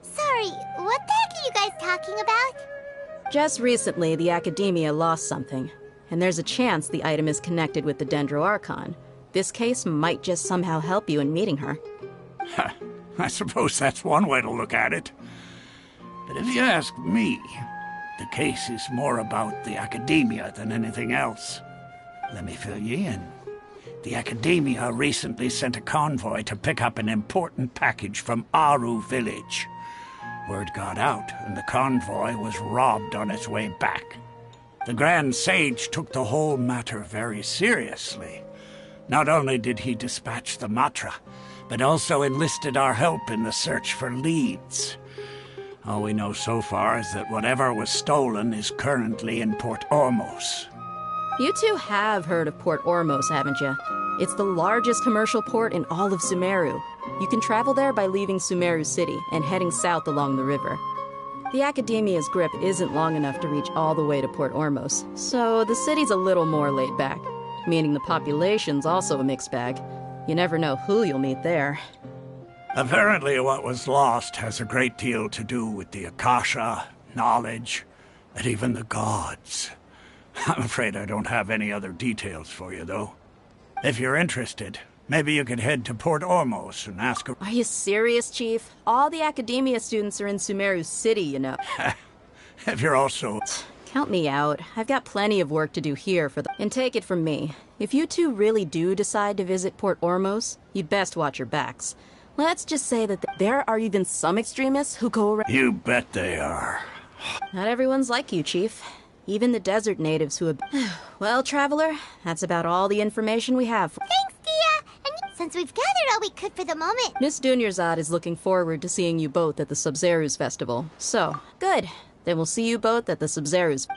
Sorry, what the heck are you guys talking about? Just recently, the Academia lost something, and there's a chance the item is connected with the Dendro Archon. This case might just somehow help you in meeting her. I suppose that's one way to look at it. But if you ask me, the case is more about the Academia than anything else. Let me fill you in. The Academia recently sent a convoy to pick up an important package from Aru village. Word got out, and the convoy was robbed on its way back. The Grand Sage took the whole matter very seriously. Not only did he dispatch the Matra, but also enlisted our help in the search for leads. All we know so far is that whatever was stolen is currently in Port Ormos. You two have heard of Port Ormos, haven't you? It's the largest commercial port in all of Sumeru. You can travel there by leaving Sumeru City and heading south along the river. The Academia's grip isn't long enough to reach all the way to Port Ormos, so the city's a little more laid back, meaning the population's also a mixed bag. You never know who you'll meet there. Apparently what was lost has a great deal to do with the Akasha, knowledge, and even the gods. I'm afraid I don't have any other details for you, though. If you're interested, maybe you could head to Port Ormos and ask her— Are you serious, Chief? All the Academia students are in Sumeru City, you know. If you're also— Count me out. I've got plenty of work to do here for the— And take it from me, if you two really do decide to visit Port Ormos, you'd best watch your backs. Let's just say that there are even some extremists who go around— You bet they are. Not everyone's like you, Chief. Even the desert natives who have— Well, Traveler, that's about all the information we have. Thanks, Dia! And since we've gathered all we could for the moment— Miss Dunyarzad is looking forward to seeing you both at the Sub-Zerus Festival. So, good. Then we'll see you both at the Sub-Zerus.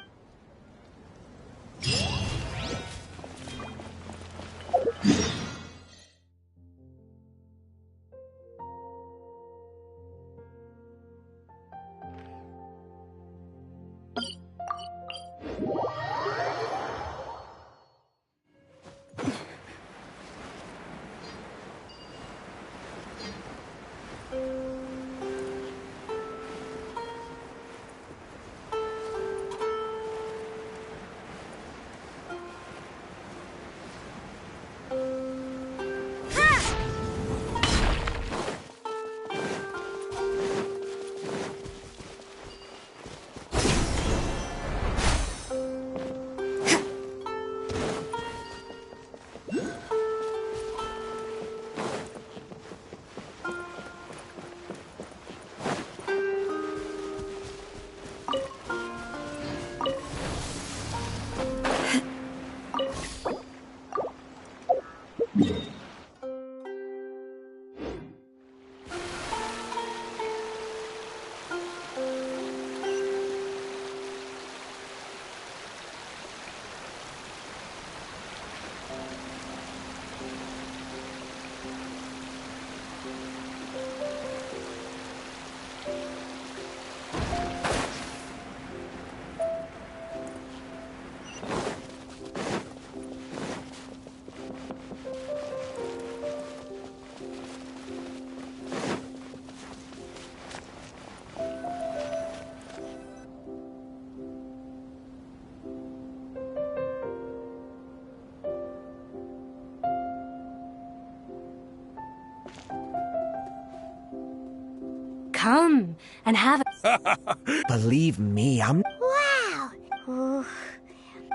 Come and have a— Believe me, I'm— Wow! Ooh.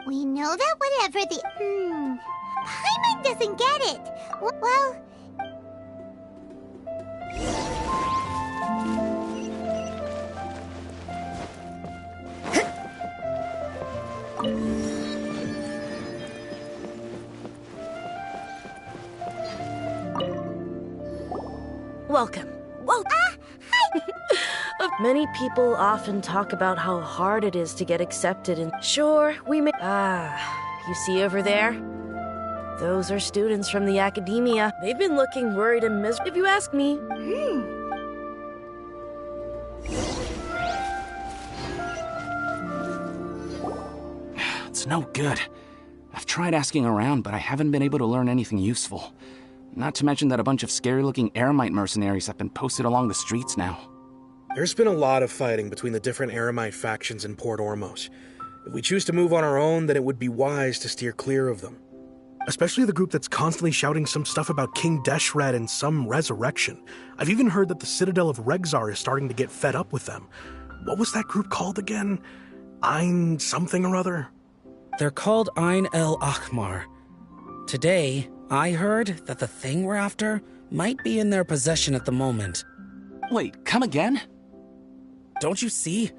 We know that whatever the— Paimon doesn't get it! Well— welcome. Well, many people often talk about how hard it is to get accepted, and sure, we may. You see over there? Those are students from the academia. They've been looking worried and miserable, if you ask me. It's no good. I've tried asking around, but I haven't been able to learn anything useful. Not to mention that a bunch of scary-looking Eremite mercenaries have been posted along the streets now. There's been a lot of fighting between the different Eremite factions in Port Ormos. If we choose to move on our own, then it would be wise to steer clear of them. Especially the group that's constantly shouting some stuff about King Deshret and some resurrection. I've even heard that the Citadel of Regzar is starting to get fed up with them. What was that group called again? Ein something or other? They're called Ein El Ahmar. Today, I heard that the thing we're after might be in their possession at the moment. Wait, come again? Don't you see?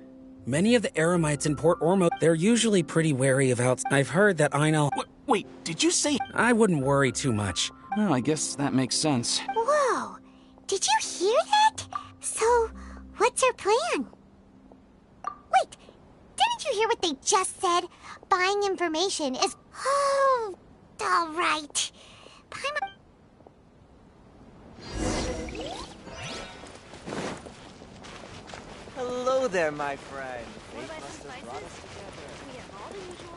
Many of the Eremites in Port Ormos, they're usually pretty wary of outs. I've heard that Ein El... Wait, did you say... I wouldn't worry too much. Well, I guess that makes sense. Whoa! Did you hear that? So, what's our plan? Wait, didn't you hear what they just said? Buying information is... Oh, all right. Hello there, my friend. Fate must have brought us together. We have all the usual.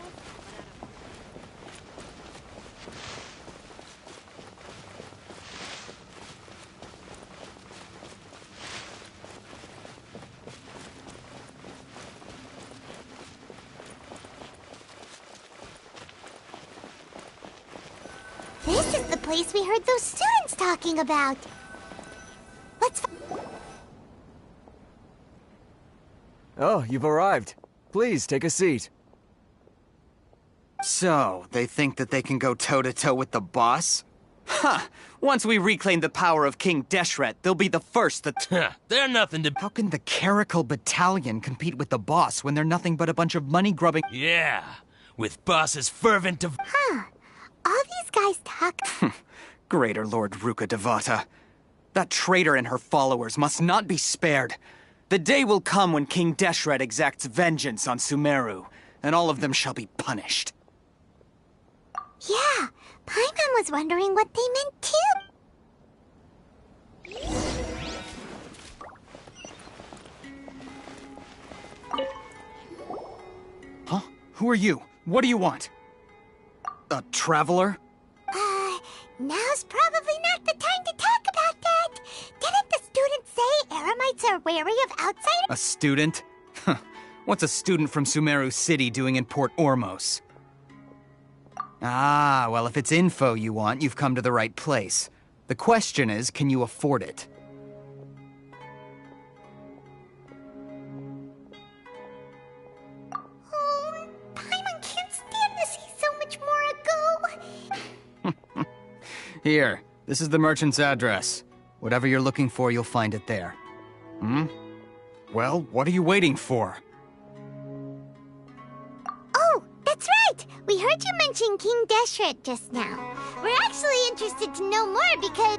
This is the place we heard those students talking about. Let's... Oh, you've arrived. Please, take a seat. So, they think that they can go toe-to-toe with the boss? Ha! Once we reclaim the power of King Deshret, they'll be the first that... They're nothing to... How can the Caracal Battalion compete with the boss when they're nothing but a bunch of money-grubbing... Yeah, with bosses fervent of... Huh. All these guys talk... Greater Lord Ruka Devata. That traitor and her followers must not be spared. The day will come when King Deshret exacts vengeance on Sumeru, and all of them shall be punished. Yeah, Paimon was wondering what they meant too. Huh? Who are you? What do you want? A traveler? Now's probably not the time to talk about that. Didn't the students say Eremites are wary of outsiders? A student? What's a student from Sumeru City doing in Port Ormos? Ah, well, if it's info you want, you've come to the right place. The question is, can you afford it? Oh, Paimon can't stand to see so much more go. Here, this is the merchant's address. Whatever you're looking for, you'll find it there. Well, what are you waiting for? Oh, that's right! We heard you mention King Deshret just now. We're actually interested to know more because...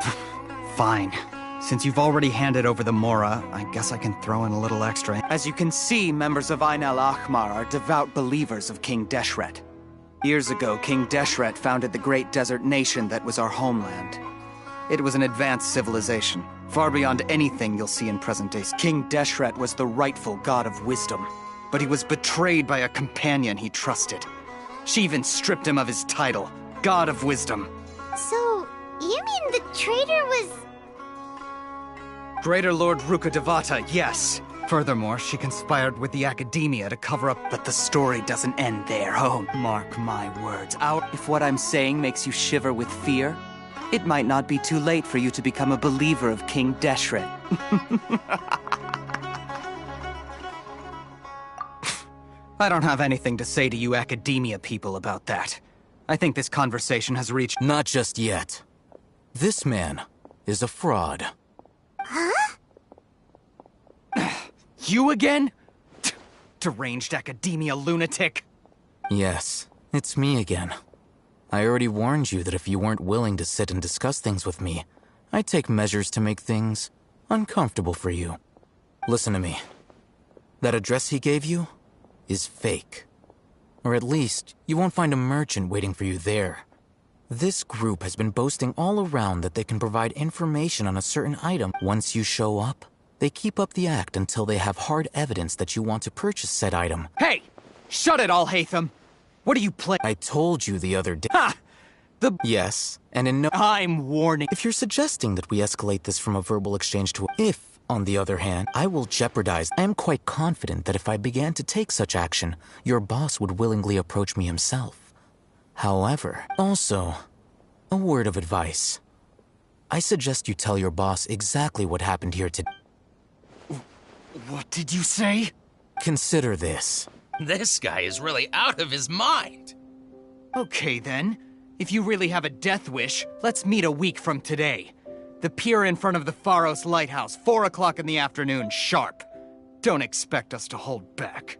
Fine. Since you've already handed over the Mora, I guess I can throw in a little extra. As you can see, members of Ein El Ahmar are devout believers of King Deshret. Years ago, King Deshret founded the great desert nation that was our homeland. It was an advanced civilization, far beyond anything you'll see in present days. King Deshret was the rightful god of wisdom, but he was betrayed by a companion he trusted. She even stripped him of his title, God of Wisdom. So, you mean the traitor was... Greater Lord Ruka Devata, yes. Furthermore, she conspired with the Academia to cover up, but the story doesn't end there. Oh, mark my words. If what I'm saying makes you shiver with fear, it might not be too late for you to become a believer of King Deshret. I don't have anything to say to you Academia people about that. I think this conversation has reached... Not just yet. This man is a fraud. Huh? You again? Deranged Academia lunatic. Yes, it's me again. I already warned you that if you weren't willing to sit and discuss things with me, I'd take measures to make things uncomfortable for you. Listen to me. That address he gave you is fake. Or at least, you won't find a merchant waiting for you there. This group has been boasting all around that they can provide information on a certain item. Once you show up, they keep up the act until they have hard evidence that you want to purchase said item. Hey! Shut it all, Hatham! What are you playing? I told you the other day. Ha! Yes, and in no— I'm warning. If you're suggesting that we escalate this from a verbal exchange to if, on the other hand, I will jeopardize— I am quite confident that if I began to take such action, your boss would willingly approach me himself. However, also, a word of advice. I suggest you tell your boss exactly what happened here today. What did you say? Consider this. This guy is really out of his mind. Okay then. If you really have a death wish, let's meet a week from today. The pier in front of the Pharos Lighthouse, 4 o'clock in the afternoon, sharp. Don't expect us to hold back.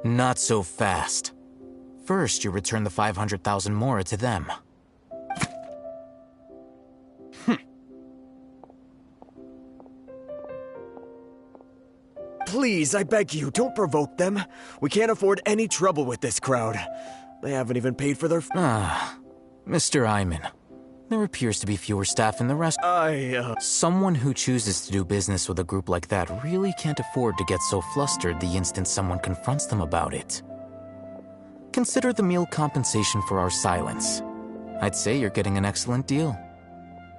Not so fast. First, you return the 500,000 mora to them. Please, I beg you, don't provoke them. We can't afford any trouble with this crowd. They haven't even paid for their— Mr. Iman. There appears to be fewer staff in the rest— Someone who chooses to do business with a group like that really can't afford to get so flustered the instant someone confronts them about it. Consider the meal compensation for our silence. I'd say you're getting an excellent deal.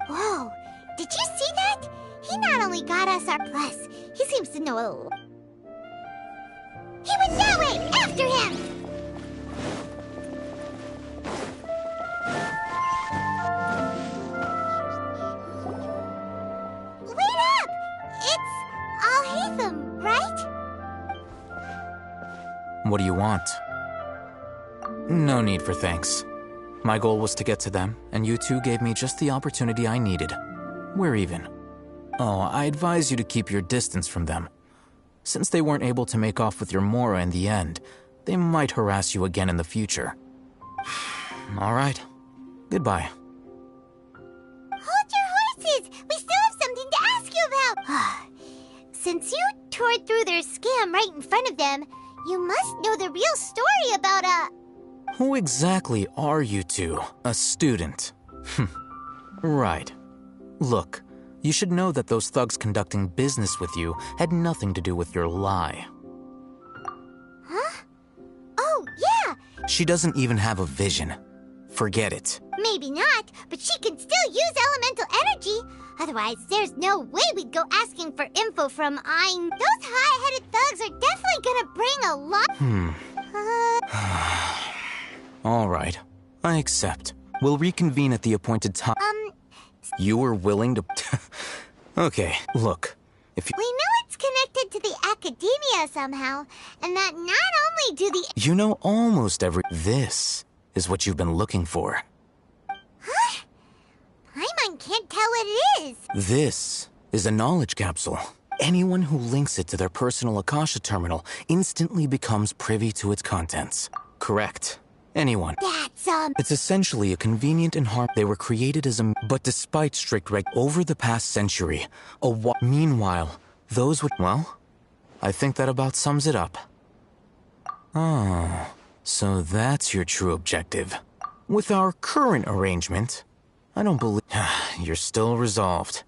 Whoa, did you see that? He not only got us our plus, he seems to know a little. He went that way! After him! Wait up! It's Al-Hatham, right? What do you want? No need for thanks. My goal was to get to them, and you two gave me just the opportunity I needed. We're even. Oh, I advise you to keep your distance from them. Since they weren't able to make off with your mora in the end, they might harass you again in the future. All right. Goodbye. Hold your horses! We still have something to ask you about! Since you tore through their scam right in front of them, you must know the real story about Who exactly are you two? A student? Right. Look. You should know that those thugs conducting business with you had nothing to do with your lie. Huh? Oh, yeah! She doesn't even have a vision. Forget it. Maybe not, but she can still use elemental energy. Otherwise, there's no way we'd go asking for info from Ein. Those high-headed thugs are definitely gonna bring a lot— All right. I accept. We'll reconvene at the appointed time. You were willing to— Okay, look. If you— We know it's connected to the academia somehow, and that not only do the— You know almost every— This is what you've been looking for. Huh? Paimon can't tell what it is. This is a knowledge capsule. Anyone who links it to their personal Akasha terminal instantly becomes privy to its contents. Correct. Anyone. That's, It's essentially a convenient and They were created as a— But despite strict over the past century, meanwhile, those would— Well, I think that about sums it up. Oh, so that's your true objective. With our current arrangement, I don't believe— You're still resolved.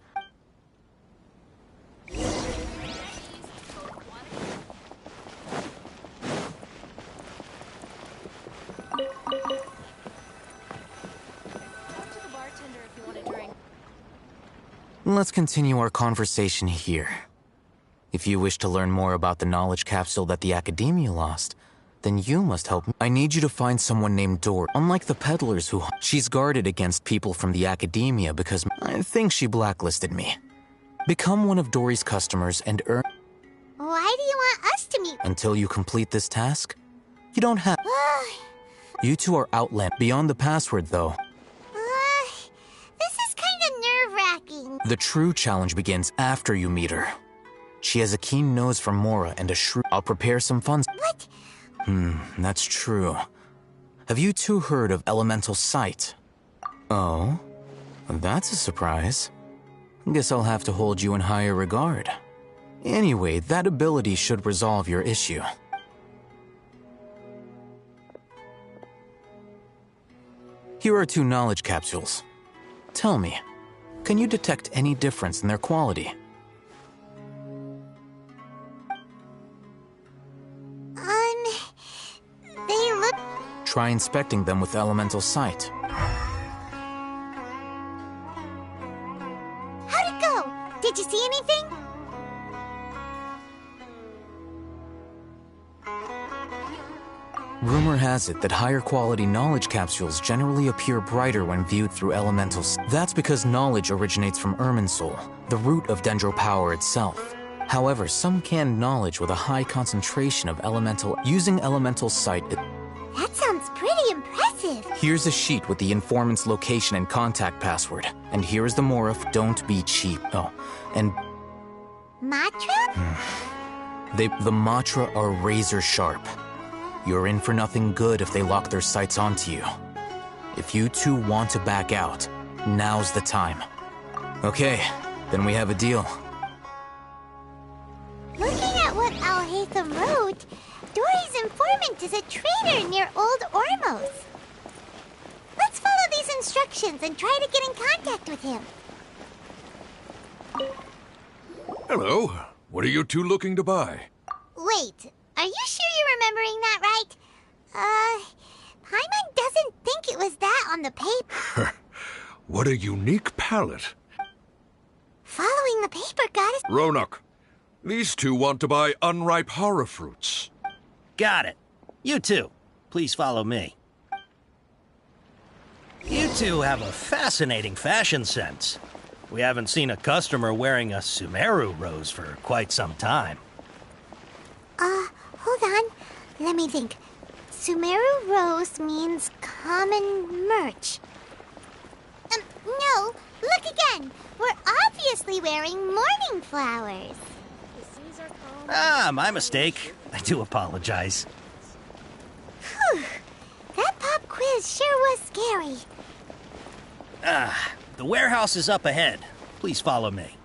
Let's continue our conversation here. If you wish to learn more about the knowledge capsule that the Academia lost, then you must help me. I need you to find someone named Dor. Unlike the peddlers who— She's guarded against people from the Academia because I think she blacklisted me. Become one of Dory's customers and earn— Why do you want us to meet— Until you complete this task, you don't have— You two are outland. Beyond the password, though. The true challenge begins after you meet her. She has a keen nose for mora and a shrewd— I'll prepare some funds. What? That's true. Have you two heard of elemental sight? Oh? That's a surprise. Guess I'll have to hold you in higher regard. Anyway, that ability should resolve your issue. Here are 2 knowledge capsules. Tell me, can you detect any difference in their quality? They look... Try inspecting them with elemental sight. How'd it go? Did you see anything? Rumor has it that higher quality knowledge capsules generally appear brighter when viewed through elementals. That's because knowledge originates from Irminsul, the root of Dendro power itself. However, some canned knowledge with a high concentration of elemental using elemental sight. That sounds pretty impressive. Here's a sheet with the informant's location and contact password. And here's the Morph, don't be cheap. Oh, and Matra? the Matra are razor sharp. You're in for nothing good if they lock their sights onto you. If you 2 want to back out, now's the time. Okay, then we have a deal. Looking at what Al-Haytham wrote, Dory's informant is a traitor near Old Ormos. Let's follow these instructions and try to get in contact with him. Hello. What are you 2 looking to buy? Wait, are you sure you're remembering that right? Paimon doesn't think it was that on the paper. What a unique palette. Following the paper got us... Roanoke, these 2 want to buy unripe horror fruits. Got it. You 2, please follow me. You 2 have a fascinating fashion sense. We haven't seen a customer wearing a Sumeru rose for quite some time. Hold on. Let me think. Sumeru rose means common merch. No, look again. We're obviously wearing morning flowers. Ah, my mistake. I do apologize. Whew. That pop quiz sure was scary. The warehouse is up ahead. Please follow me.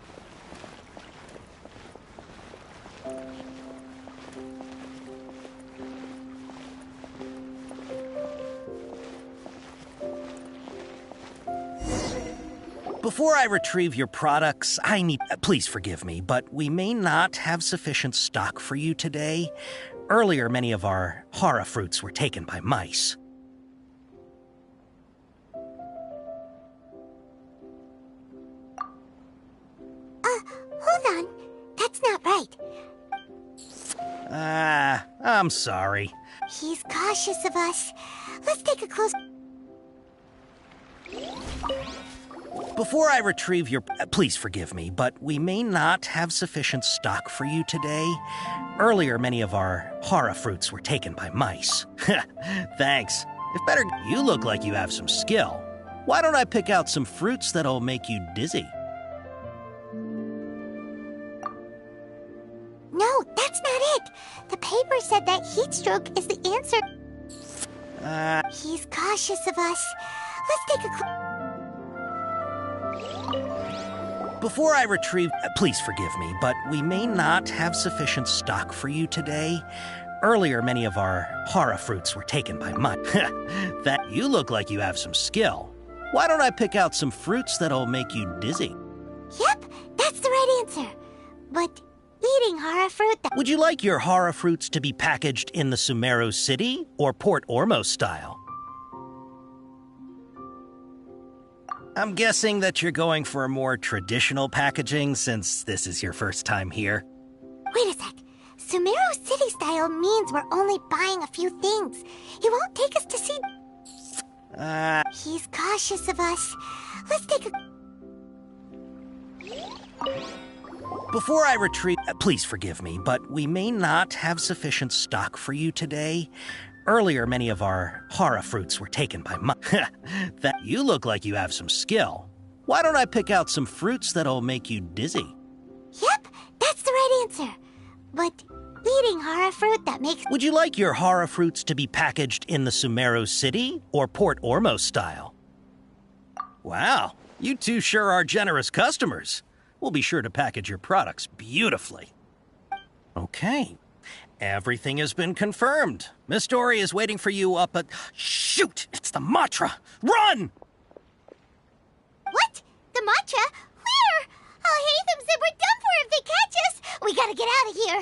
Before I retrieve your products, I need... Please forgive me, but we may not have sufficient stock for you today. Earlier, many of our hara fruits were taken by mice. Hold on. That's not right. I'm sorry. He's cautious of us. Let's take a close... Before I retrieve your... Please forgive me, but we may not have sufficient stock for you today. Earlier, many of our hara fruits were taken by mice. Thanks. If better, you look like you have some skill. Why don't I pick out some fruits that'll make you dizzy? No, that's not it. The paper said that heat stroke is the answer. He's cautious of us. Let's take a... Before I retrieve... Please forgive me, but we may not have sufficient stock for you today. Earlier, many of our hara fruits were taken by mice. That you look like you have some skill. Why don't I pick out some fruits that'll make you dizzy? Yep, that's the right answer. But eating hara fruit... Would you like your hara fruits to be packaged in the Sumeru City or Port Ormos style? I'm guessing that you're going for a more traditional packaging since this is your first time here. Wait a sec. Sumeru City style means we're only buying a few things. He won't take us to see... He's cautious of us. Let's take a... Before I retrieve... Please forgive me, but we may not have sufficient stock for you today. Earlier, many of our hara fruits were taken by mice. That you look like you have some skill. Why don't I pick out some fruits that'll make you dizzy? Yep, that's the right answer. But eating hara fruit that makes... Would you like your hara fruits to be packaged in the Sumeru City or Port Ormos style? Wow, You two sure are generous customers. We'll be sure to package your products beautifully. Okay. Everything has been confirmed. Miss Dory is waiting for you up at... Shoot! It's the Matra! Run! What? The Matcha? Where? I'll hate them said we're done for if they catch us. We gotta get out of here.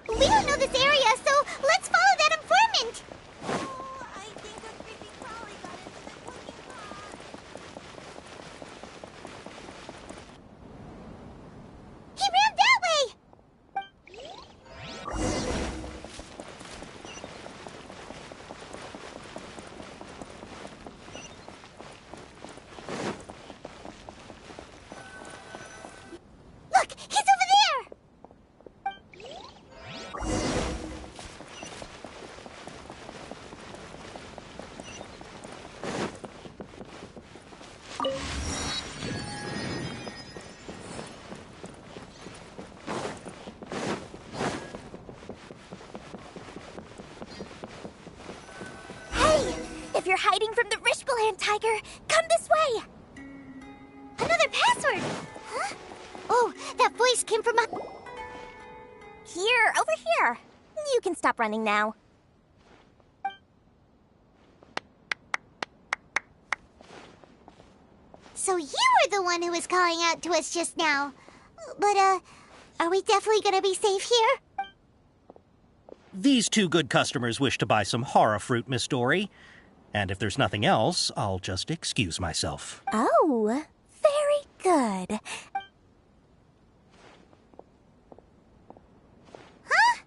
We don't know this area, so let's follow that informant. He ran that way. Look, he's over there. Hey, if you're hiding from the Rishbaland tiger, come this way. Another password. Huh? Oh, that voice came from Here, over here. You can stop running now. So you were the one who was calling out to us just now. But, are we definitely gonna be safe here? These two good customers wish to buy some horror fruit, Miss Dory. And if there's nothing else, I'll just excuse myself. Oh, very good. Huh?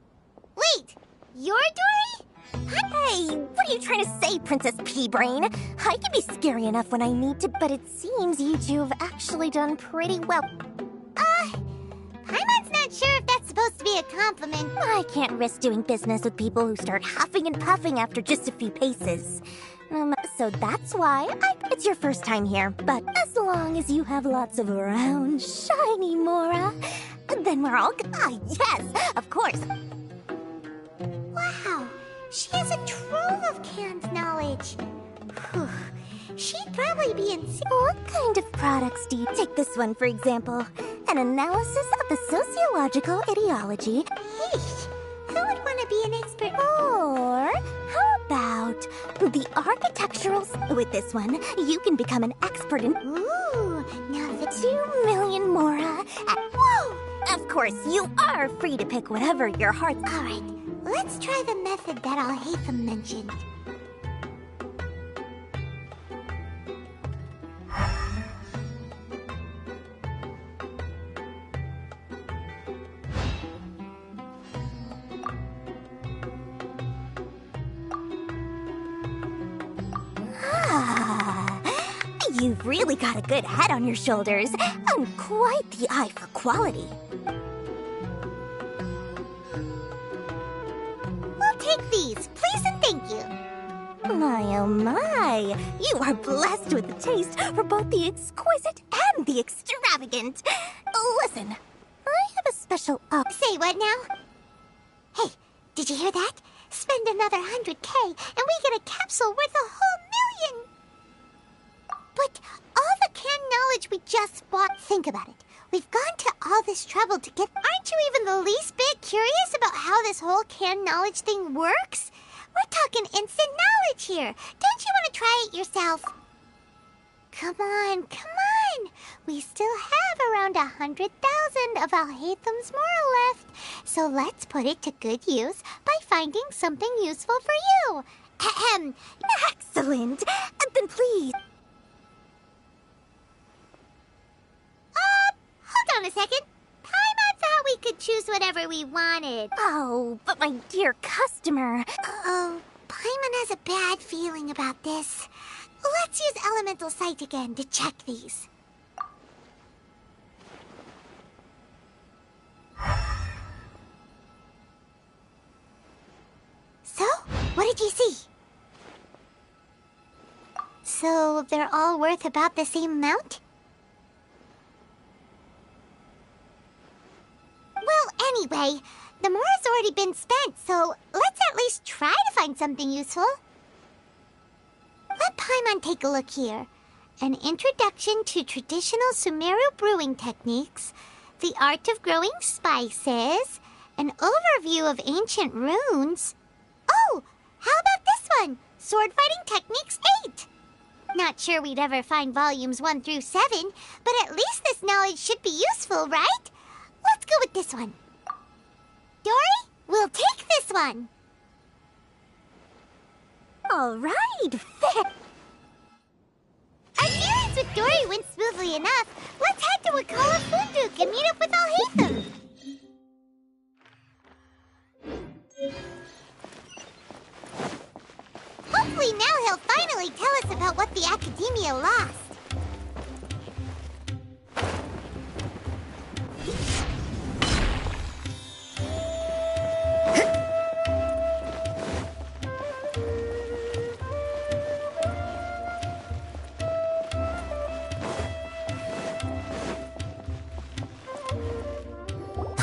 Wait, you're Dory? Hey, what are you trying to say, Princess Pea-Brain? I can be scary enough when I need to, but it seems you two have actually done pretty well. Paimon's not sure if that's supposed to be a compliment. I can't risk doing business with people who start huffing and puffing after just a few paces. So that's why it's your first time here. But as long as you have lots of round, shiny Mora, then we're all good. Ah, yes, of course. Wow, she has a trove of canned knowledge. Whew. She'd probably be in... What kind of products do you... Take this one, for example. An analysis of the sociological ideology. Yeesh, who would want to be an expert? Or how about the architectural... With this one, you can become an expert in... Ooh, now the... 2 million Mora. Whoa! Of course, you are free to pick whatever your heart's... All right, let's try the method that Al-Haytham mentioned. You've really got a good head on your shoulders, and quite the eye for quality. We'll take these, please and thank you. My, oh my, you are blessed with a taste for both the exquisite and the extravagant. Listen, I have a special Say what now? Hey, did you hear that? Spend another 100K and we get a capsule worth a whole million! But all the canned knowledge we just bought, think about it. We've gone to all this trouble to get... Aren't you even the least bit curious about how this whole canned knowledge thing works? We're talking instant knowledge here. Don't you want to try it yourself? Come on, come on. We still have around 100,000 of Al-Haytham's Mora left. So let's put it to good use by finding something useful for you. Ahem. Excellent. Then please... Hold on a second. Paimon thought we could choose whatever we wanted. Oh, but my dear customer... Uh-oh. Paimon has a bad feeling about this. Let's use Elemental Sight again to check these. So, what did you see? So, they're all worth about the same amount? Well, anyway, the Mora's already been spent, so let's at least try to find something useful. Let Paimon take a look here. An introduction to traditional Sumeru brewing techniques, the art of growing spices, an overview of ancient runes. Oh, how about this one? Sword Fighting Techniques 8. Not sure we'd ever find volumes 1 through 7, but at least this knowledge should be useful, right? Let's go with this one. Dory, we'll take this one. All right. Our dealings with Dory went smoothly enough. Let's head to Wakala Funduk and meet up with Alhaitham. Hopefully now he'll finally tell us about what the Academia lost.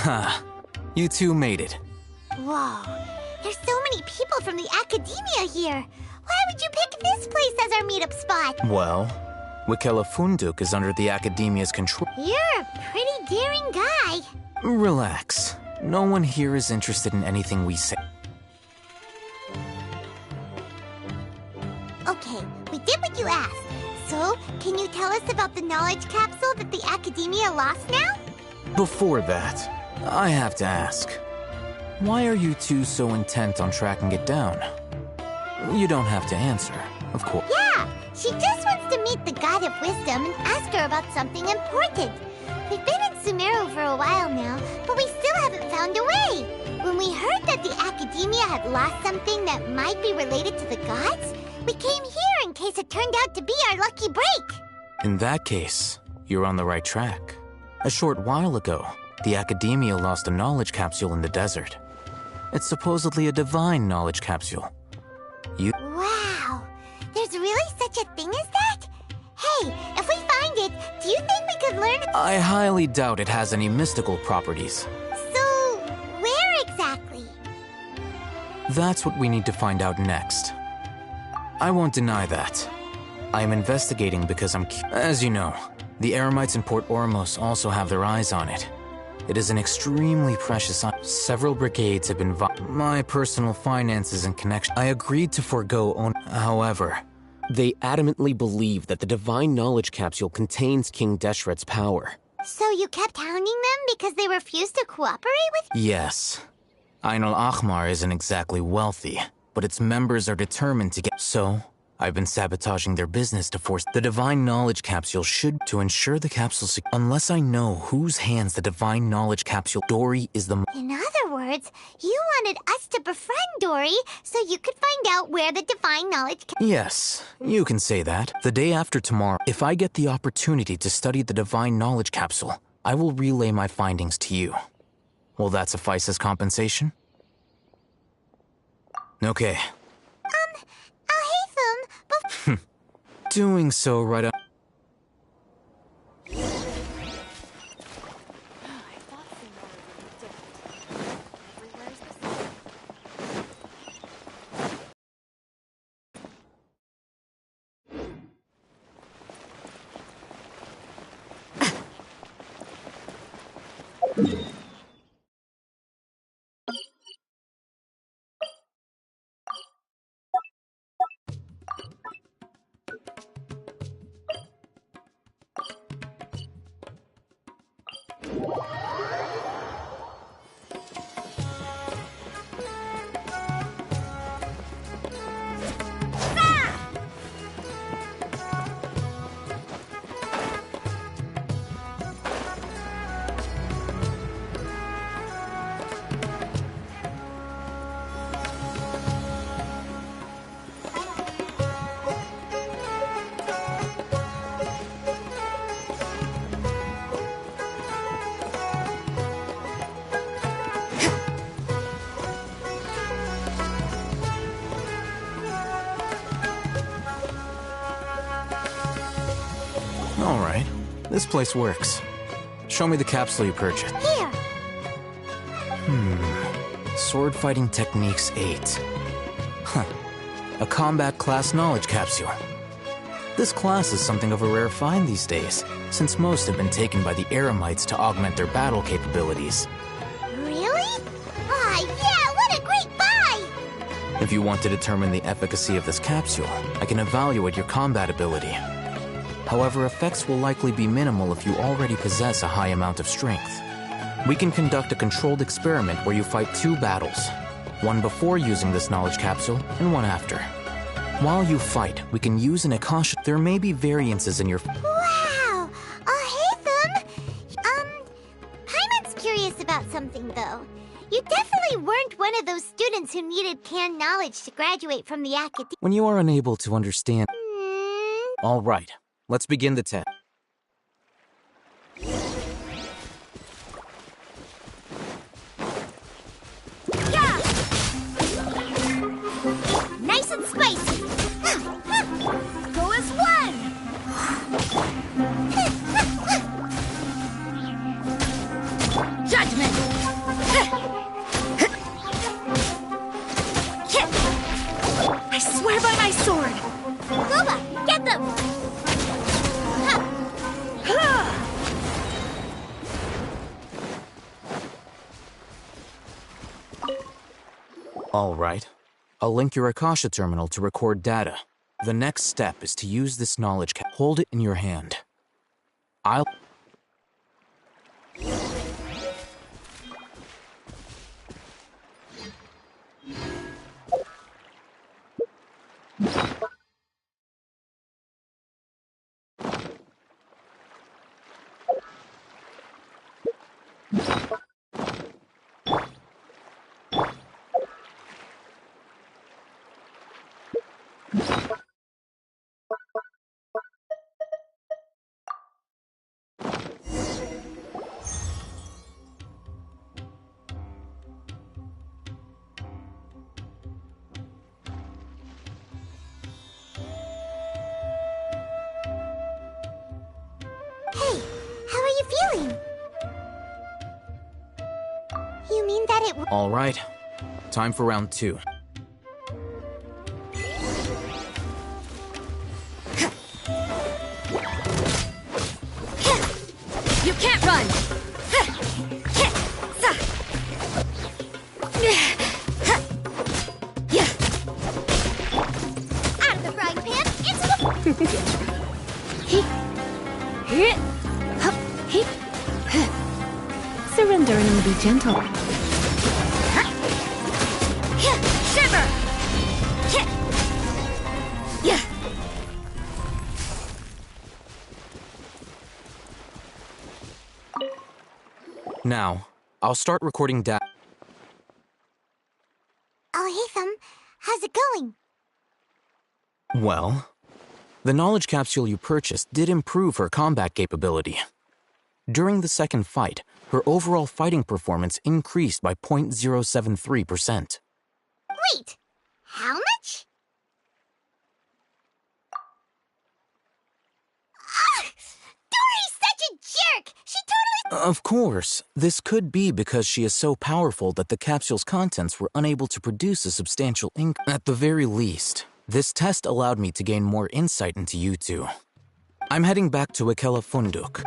Ha, you two made it. Whoa, there's so many people from the Academia here. Why would you pick this place as our meetup spot? Well, Wakela Funduk is under the Academia's control. You're a pretty daring guy. Relax. No one here is interested in anything we say. Okay, we did what you asked. So, can you tell us about the knowledge capsule that the Academia lost now? Before that, I have to ask. Why are you two so intent on tracking it down? You don't have to answer, of course. Yeah, she just wants to meet the God of Wisdom and ask her about something important. We've been in Sumeru for a while now, but we still haven't found a way. When we heard that the Academia had lost something that might be related to the gods, we came here in case it turned out to be our lucky break. In that case, you're on the right track. A short while ago, the Academia lost a knowledge capsule in the desert. It's supposedly a divine knowledge capsule. Wow, there's really such a thing as that? Hey, if we find it, do you think we could learn? I highly doubt it has any mystical properties. So, where exactly? That's what we need to find out next. I won't deny that. I am investigating because as you know, the Eremites in Port Ormos also have their eyes on it. It is an extremely precious item. Several brigades have been my personal finances and connection. I agreed to forego own. However, they adamantly believe that the divine knowledge capsule contains King Deshret's power. So you kept hounding them because they refused to cooperate with you? Yes. Ain al-Ahmar isn't exactly wealthy, but its members are determined to get. So, I've been sabotaging their business to force the divine knowledge capsule to ensure the capsule unless I know whose hands the divine knowledge capsule. Dory is the. In other words, you wanted us to befriend Dory so you could find out where the divine knowledge. Yes, you can say that. The day after tomorrow, if I get the opportunity to study the divine knowledge capsule, I will relay my findings to you. Will that suffice as compensation? Okay. Alhaitham, Doing so right up. All right. This place works. Show me the capsule you purchased. Here. Sword Fighting Techniques 8. Huh. A combat class knowledge capsule. This class is something of a rare find these days, since most have been taken by the Eremites to augment their battle capabilities. Really? Ah, yeah, what a great buy! If you want to determine the efficacy of this capsule, I can evaluate your combat ability. However, effects will likely be minimal if you already possess a high amount of strength. We can conduct a controlled experiment where you fight 2 battles, one before using this knowledge capsule and one after. While you fight, we can use an Akasha. There may be variances in your... Wow! Oh, hey, Paimon's curious about something, though. You definitely weren't one of those students who needed canned knowledge to graduate from the academy. When you are unable to understand... All right, let's begin the test. Nice and spicy! Go as one! Judgment! I swear by my sword! Guba, get them! All right. I'll link your Akasha terminal to record data. The next step is to use this knowledge cap. Hold it in your hand. I'll... Hey, how are you feeling? You mean that it... All right. Time for round 2. You can't run! Out of the frying pan, into the... Surrender and be gentle. Shiver! Now, I'll start recording data. Oh, hey, how's it going? Well, the knowledge capsule you purchased did improve her combat capability. During the second fight, her overall fighting performance increased by 0.073%. Wait, how much? Dory's such a jerk! She totally... Of course, this could be because she is so powerful that the capsule's contents were unable to produce a substantial income. At the very least, this test allowed me to gain more insight into you two. I'm heading back to Ikela Funduk.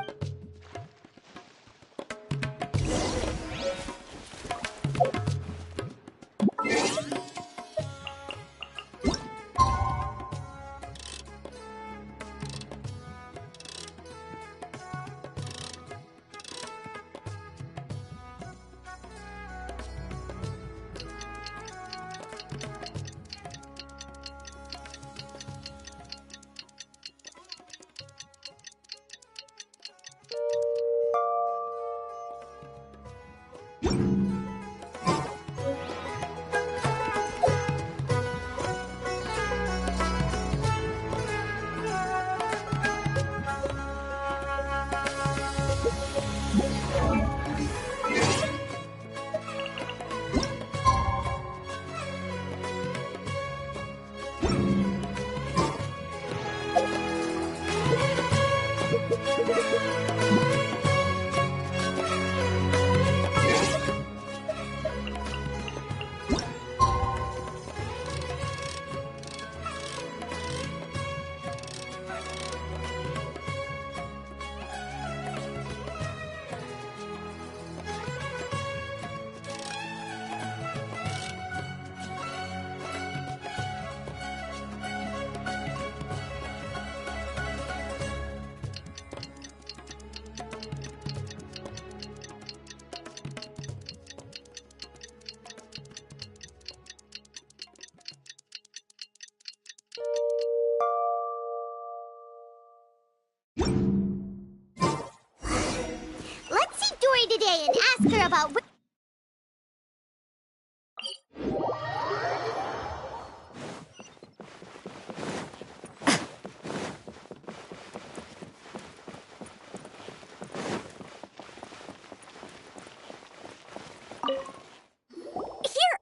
can ask her about...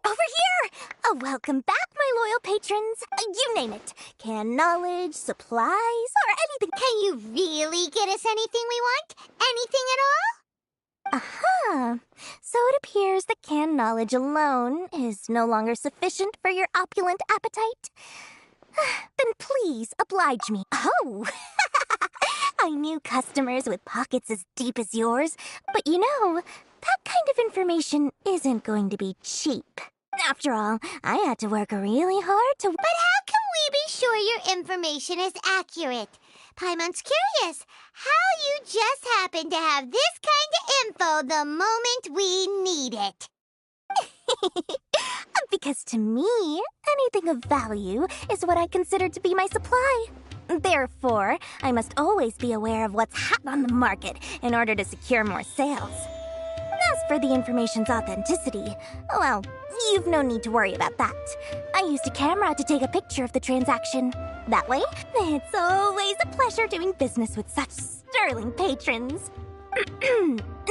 Over here! Oh, welcome back, my loyal patrons. You name it. Canned knowledge, supplies, or anything. Can you really get us anything we want? Anything at all? Aha! So it appears that canned knowledge alone is no longer sufficient for your opulent appetite. Then please oblige me. Oh! I knew customers with pockets as deep as yours, but you know, that kind of information isn't going to be cheap. After all, I had to work really hard to... But how can we be sure your information is accurate? Paimon's curious how you just happen to have this kind of info the moment we need it. Because to me, anything of value is what I consider to be my supply. Therefore, I must always be aware of what's hot on the market in order to secure more sales. As for the information's authenticity, well, you've no need to worry about that. I used a camera to take a picture of the transaction. That way, it's always a pleasure doing business with such sterling patrons.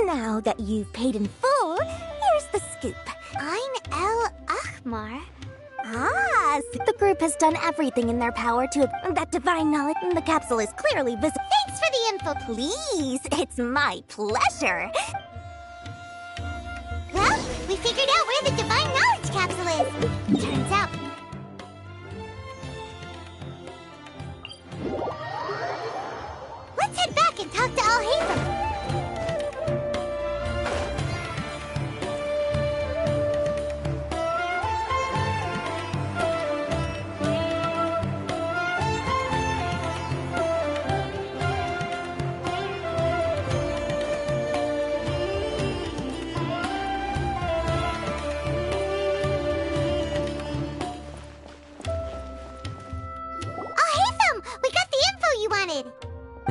Now that you've paid in full, here's the scoop. Ain Akhmar? Ah, the group has done everything in their power to... That divine knowledge in the capsule is clearly visible. Thanks for the info. Please, it's my pleasure. Well, we figured out where the divine knowledge capsule is. Turns out... Let's head back and talk to Al-Haytham.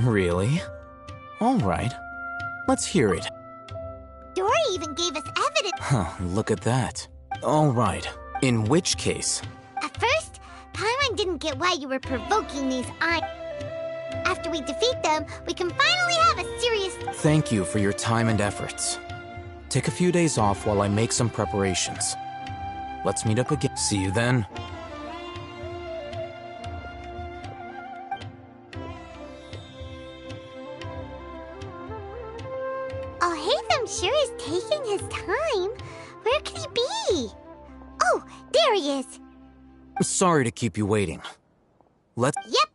Really? All right. Let's hear it. Dory even gave us evidence. Huh, look at that. All right. In which case? At first, Paimon didn't get why you were provoking these eyes. After we defeat them, we can finally have a serious... Thank you for your time and efforts. Take a few days off while I make some preparations. Let's meet up again. See you then. Al-Haytham sure is taking his time. Where could he be? Oh, there he is. Sorry to keep you waiting. Let's... Yep,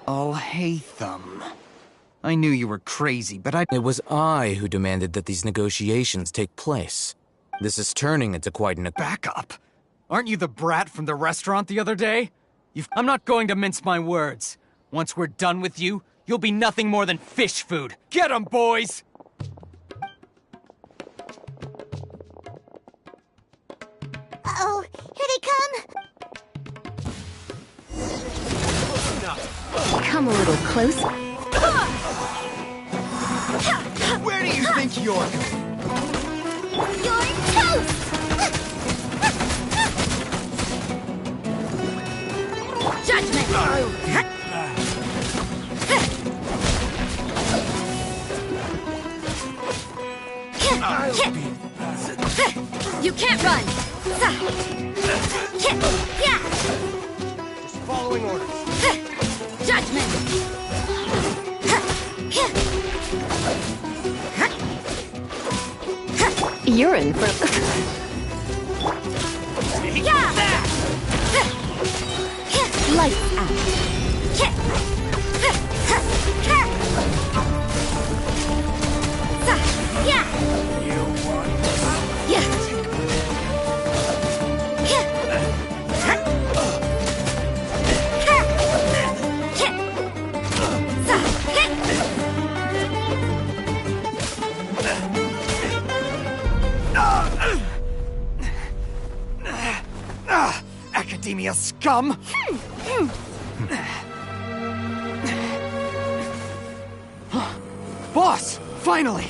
Al-Haytham. I knew you were crazy, but It was I who demanded that these negotiations take place. This is turning into quite an... Back up! Aren't you the brat from the restaurant the other day? I'm not going to mince my words. Once we're done with you, you'll be nothing more than fish food. Get 'em, boys! Uh-oh, here they come! Come a little closer. Where do you think you're going? You're toast! Judgment! You can't run! Just following orders. Judgment! You're in for... Lights out. Academia scum! Boss! Finally!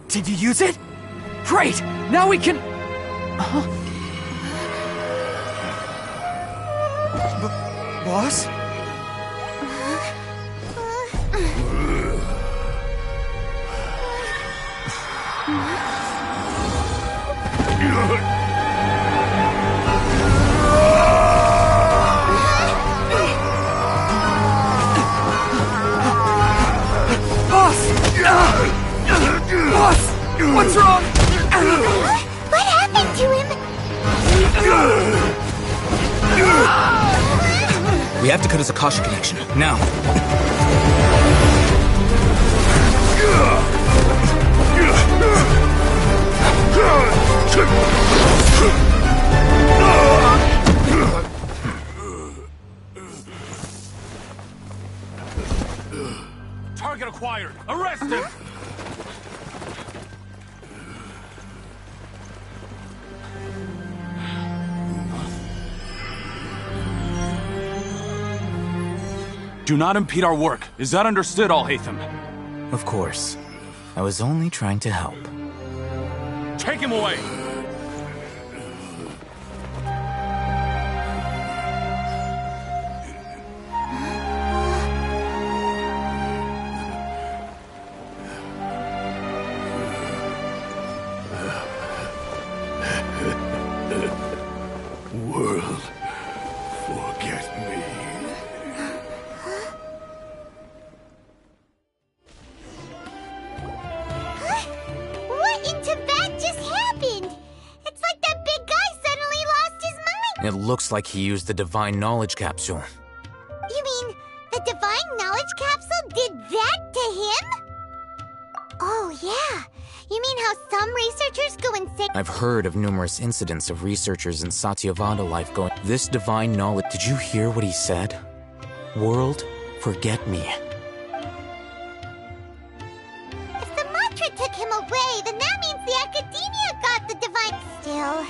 Did you use it? Great! Now we can... Boss? Boss! What's wrong? What happened to him? We have to cut his Akasha connection, now. Target acquired! Arrest him! Do not impede our work. Is that understood, Alhaitham? Of course. I was only trying to help. Take him away! World, forget me. What in Tibet just happened? It's like that big guy suddenly lost his mind. It looks like he used the Divine Knowledge Capsule. You mean the Divine Knowledge Capsule did that to him? Oh, yeah. You mean how some researchers go insane? I've heard of numerous incidents of researchers in Satyavada life going... This divine knowledge... Did you hear what he said? World, forget me. If the mantra took him away, then that means the Academia got the divine... Still,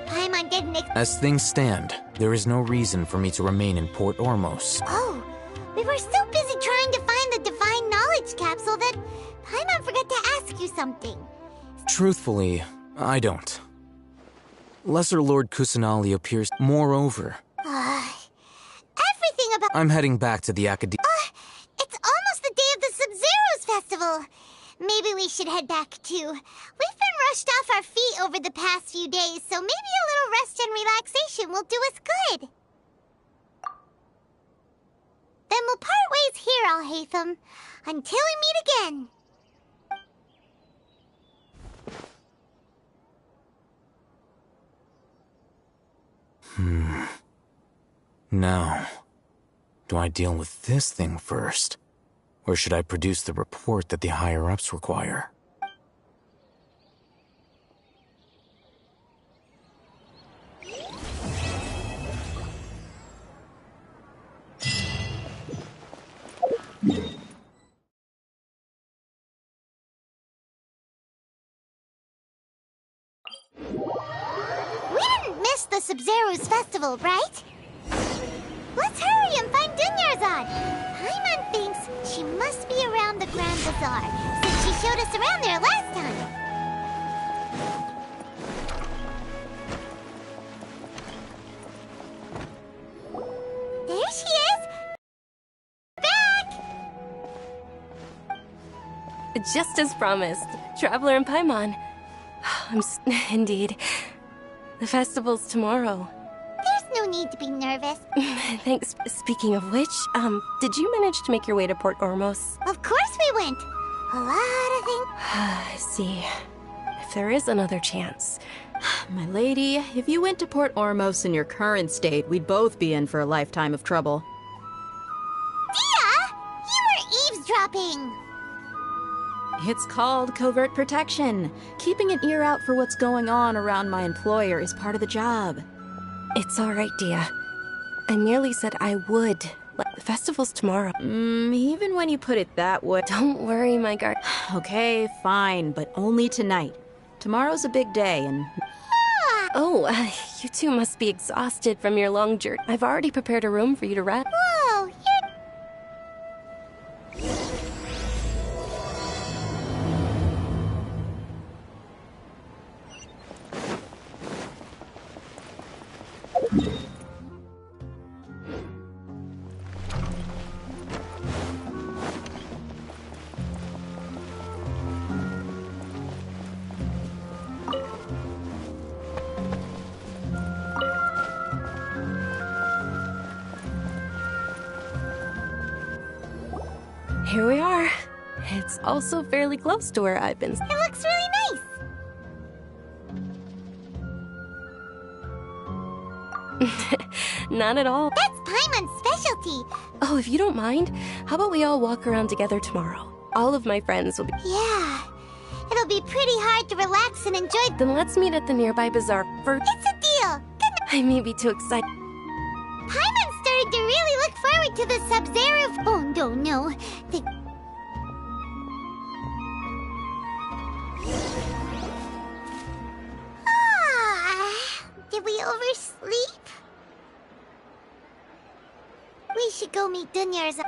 Paimon didn't... As things stand, there is no reason for me to remain in Port Ormos. Oh, we were so busy trying to find the Divine Knowledge Capsule that Paimon forgot to ask you something. Truthfully, I don't. Lesser Lord Kusanali appears... Moreover... Everything about... I'm heading back to the Academia... It's almost the day of the Sub-Zero's festival. Maybe we should head back too. We've been rushed off our feet over the past few days, so maybe a little rest and relaxation will do us good. Then we'll part ways here, Alhaitham, until we meet again. Now, do I deal with this thing first? Or should I produce the report that the higher-ups require? We didn't miss the Sub-Zero's festival, right? Let's hurry and find Dunyarzad. Paimon thinks she must be around the Grand Bazaar, since she showed us around there last time. There she is! Back! Just as promised. Traveler and Paimon. Indeed. The festival's tomorrow. There's no need to be nervous. Thanks. Speaking of which, did you manage to make your way to Port Ormos? Of course we went. A lot of things. I see. If there is another chance. My lady, if you went to Port Ormos in your current state, we'd both be in for a lifetime of trouble. Dia! You were eavesdropping! It's called covert protection. Keeping an ear out for what's going on around my employer is part of the job. It's all right, Dia. I merely said I would. The festival's tomorrow. Even when you put it that way. Don't worry, my guard. Okay, fine, but only tonight. Tomorrow's a big day, and... Oh, you two must be exhausted from your long journey. I've already prepared a room for you to rest. Whoa, you're... Here we are. It's also fairly close to where I've been. It looks really nice. Not at all. That's Paimon's specialty. Oh, if you don't mind, how about we all walk around together tomorrow? All of my friends will be... Yeah. It'll be pretty hard to relax and enjoy... Then let's meet at the nearby bazaar for... It's a deal. Good... I may be too excited. Paimon started to really look forward to the Sub-Zero... Oh, no. Did we oversleep? We should go meet Dunyar's...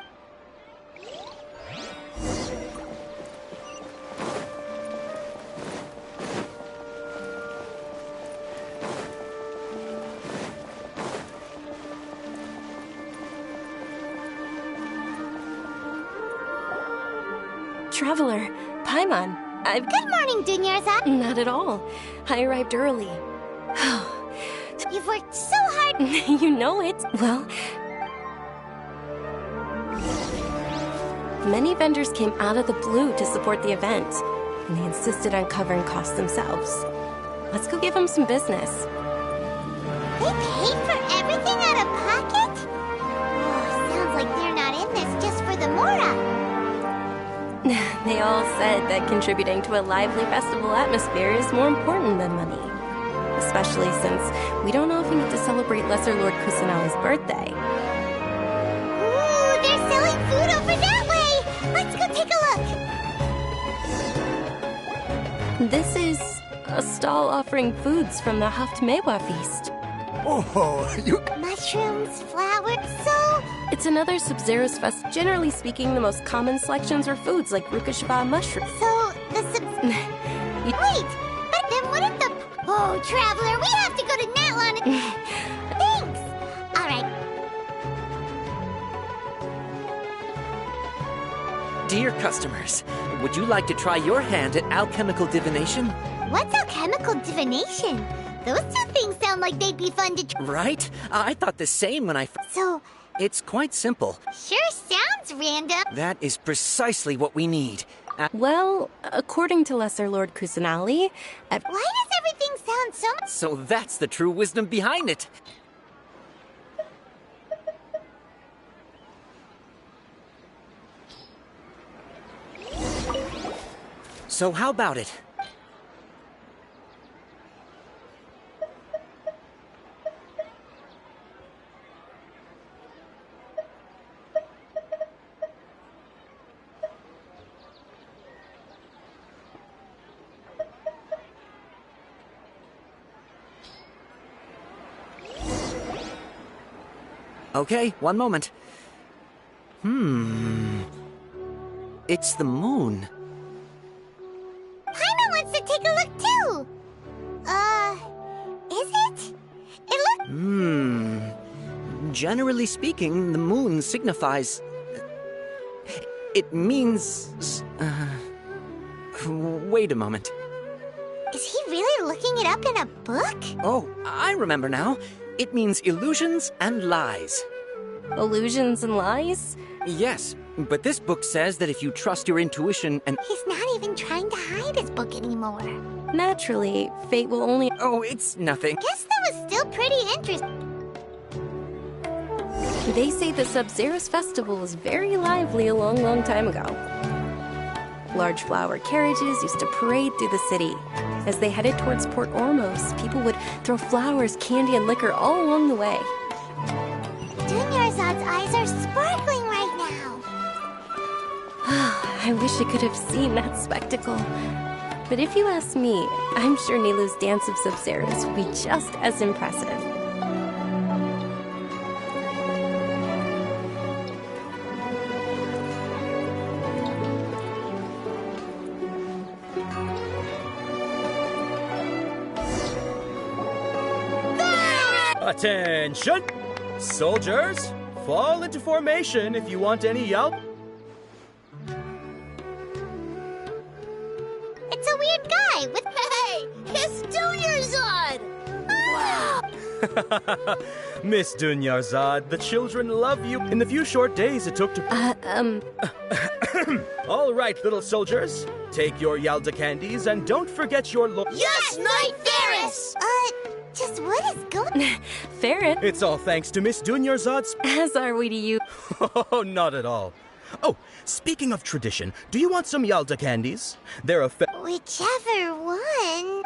Traveler, Paimon, I've... Good morning, Dunyarza. Not at all. I arrived early. You've worked so hard. You know it. Well... Many vendors came out of the blue to support the event, and they insisted on covering costs themselves. Let's go give them some business. They paid for everything out of pocket? Oh, sounds like they're not in this just for the Mora. They all said that contributing to a lively festival atmosphere is more important than money. Especially since we don't often get to celebrate Lesser Lord Kusanali's birthday. Ooh, they're selling food over that way! Let's go take a look! This is a stall offering foods from the Haft Mewa feast. Oh, you... Mushrooms, flowers, so... It's another Sub-Zero's fest. Generally speaking, the most common selections are foods like Rukashaba mushrooms. So, the Wait! But then wouldn't the... Oh, Traveler, we have to go to Natlon and... Thanks! Alright. Dear customers, would you like to try your hand at alchemical divination? What's alchemical divination? Those two things sound like they'd be fun to try. Right? I thought the same when I... So... It's quite simple. Sure sounds random. That is precisely what we need. Well, according to Lesser Lord Kusanali... Why does everything sound so much... So that's the true wisdom behind it. So how about it? Okay, one moment. It's the moon. Paimon wants to take a look too! Is it? It looks... Generally speaking, the moon signifies... It means... Wait a moment. Is he really looking it up in a book? Oh, I remember now. It means illusions and lies. Illusions and lies? Yes, but this book says that if you trust your intuition and... He's not even trying to hide his book anymore. Naturally, fate will only... Oh, it's nothing. Guess that was still pretty interesting. They say the Sub-Zeros festival was very lively a long, long time ago. Large flower carriages used to parade through the city. As they headed towards Port Ormos, people would throw flowers, candy, and liquor all along the way. Dunyarzad's eyes are sparkling right now. I wish I could have seen that spectacle. But if you ask me, I'm sure Nilou's dance of Sub-Zeros would be just as impressive. Attention! Soldiers, fall into formation if you want any help. It's a weird guy with... Hey! It's Dunyarzad! Wow! Miss Dunyarzad, the children love you. In the few short days it took to... All right, little soldiers. Take your Yalda candies and don't forget your... Yes, Knight Ferris! Just what is going... Ferret? It's all thanks to Miss Dunyarzad's... As are we to you. Oh, not at all. Oh, speaking of tradition, do you want some Yalda candies? They're a Whichever one.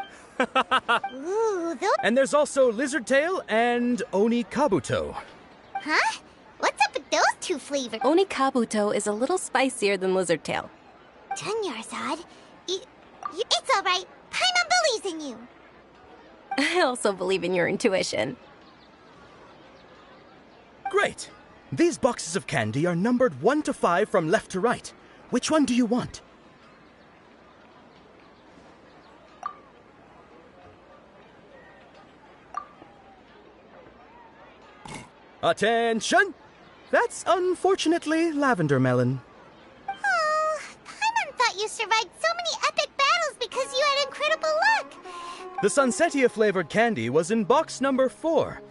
Ooh, those... And there's also Lizard Tail and Oni Kabuto. Huh? What's up with those two flavors? Oni Kabuto is a little spicier than Lizard Tail. Dunyarzad, it's all right. Paimon believes in you. I also believe in your intuition. Great. These boxes of candy are numbered 1 to 5 from left to right. Which one do you want? Attention! That's unfortunately lavender melon. Oh, Paimon thought you survived so many epic battles because you had incredible luck. The Sunsetia-flavored candy was in box number 4.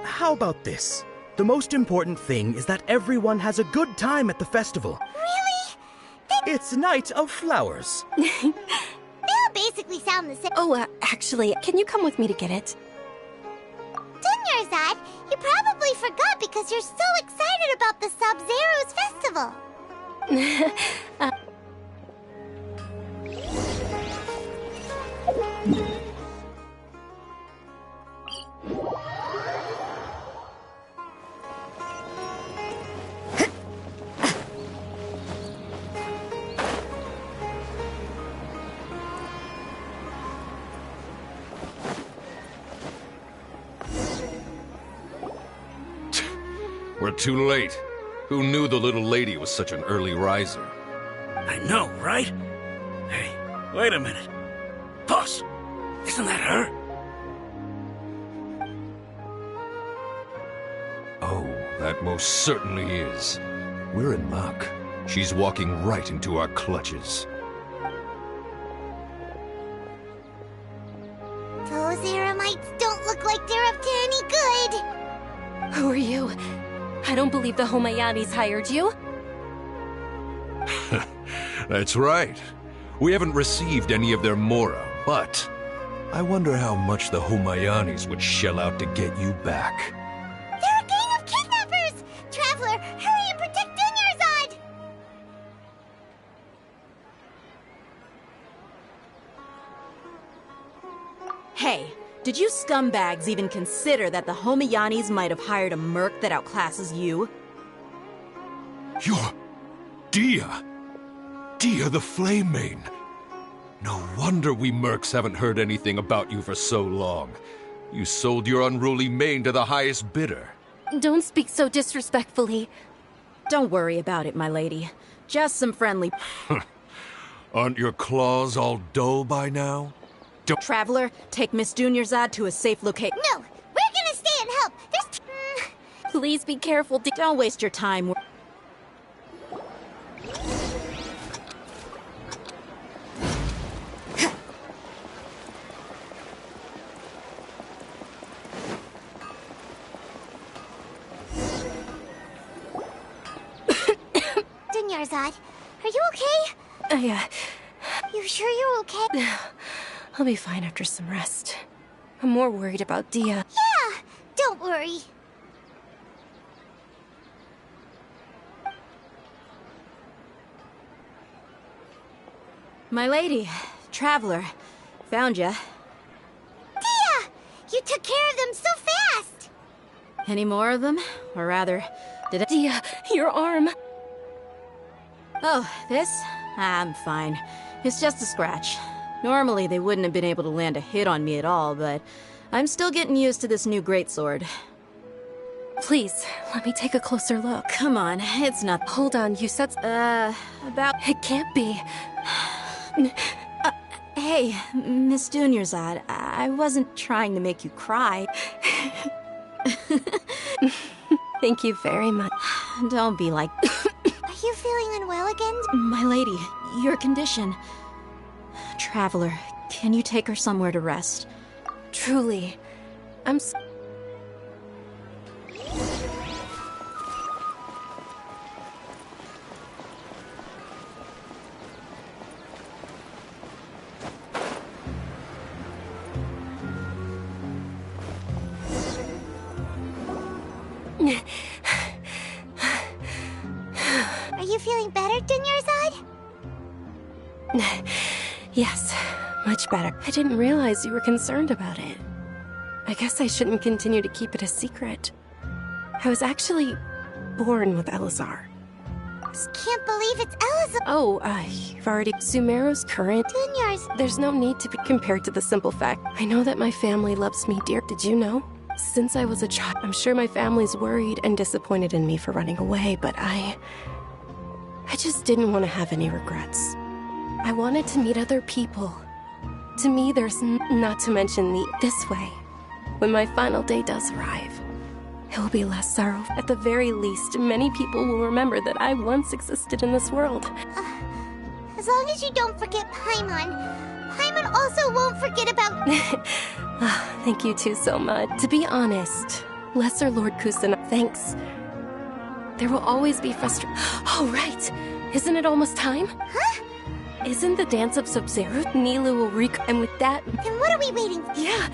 How about this? The most important thing is that everyone has a good time at the festival. Really? It's Night of Flowers. They all basically sound the same. Oh, actually, can you come with me to get it? Dunyarzad, you probably forgot because you're so excited about the Sub-Zeros festival. We're too late. Who knew the little lady was such an early riser? I know, right? Hey, wait a minute. Boss, isn't that her? Oh, that most certainly is. We're in luck. She's walking right into our clutches. Those Eremites don't look like they're up to any good. Who are you? I don't believe the Homayanis hired you. That's right. We haven't received any of their Mora, but I wonder how much the Homayanis would shell out to get you back. They're a gang of kidnappers! Traveler, hurry and protect Dunyarzad! Hey, did you scumbags even consider that the Homayanis might have hired a merc that outclasses you? You're... Dia! Dia the Flame Mane! No wonder we mercs haven't heard anything about you for so long. You sold your unruly mane to the highest bidder. Don't speak so disrespectfully. Don't worry about it, my lady. Just some friendly... Aren't your claws all dull by now? Traveler, take Miss Dunyarzad to a safe location. No, we're gonna stay and help. There's... Please be careful. Don't waste your time. Dunyarzad. Are you okay? Yeah. You sure you're okay? I'll be fine after some rest. I'm more worried about Dia. Yeah, don't worry. My lady, traveler, found ya. Dia! You took care of them so fast! Any more of them? Or rather, did I— Dia, your arm! Oh, this? I'm fine. It's just a scratch. Normally, they wouldn't have been able to land a hit on me at all, but I'm still getting used to this new greatsword. Please, let me take a closer look. Come on, it's not— Hold on, you said— about— It can't be. Hey, Miss Dunyarzad, I wasn't trying to make you cry. Thank you very much. Don't be like— Are you feeling unwell again? My lady, your condition. Traveler, can you take her somewhere to rest? Truly, I'm Are you feeling better, Dunyarzad? Yes, much better. I didn't realize you were concerned about it. I guess I shouldn't continue to keep it a secret. I was actually born with Elazar. Can't believe it's Elazar. Oh, you've already— Sumeru's current— Dunyar's— There's no need to be compared to the simple fact. I know that my family loves me dear. Did you know? Since I was a child, I'm sure my family's worried and disappointed in me for running away, but I just didn't want to have any regrets. I wanted to meet other people. To me, there's not to mention me this way. When my final day does arrive, it will be less sorrow. At the very least, many people will remember that I once existed in this world. As long as you don't forget Paimon. Paimon also won't forget about— Thank you two so much. To be honest, Lesser Lord Kusan, thanks. There will always be frustration. Oh, right. Isn't it almost time? Huh? Isn't the dance of Sub-Zero? Nilou will and with that— Then what are we waiting for? Yeah.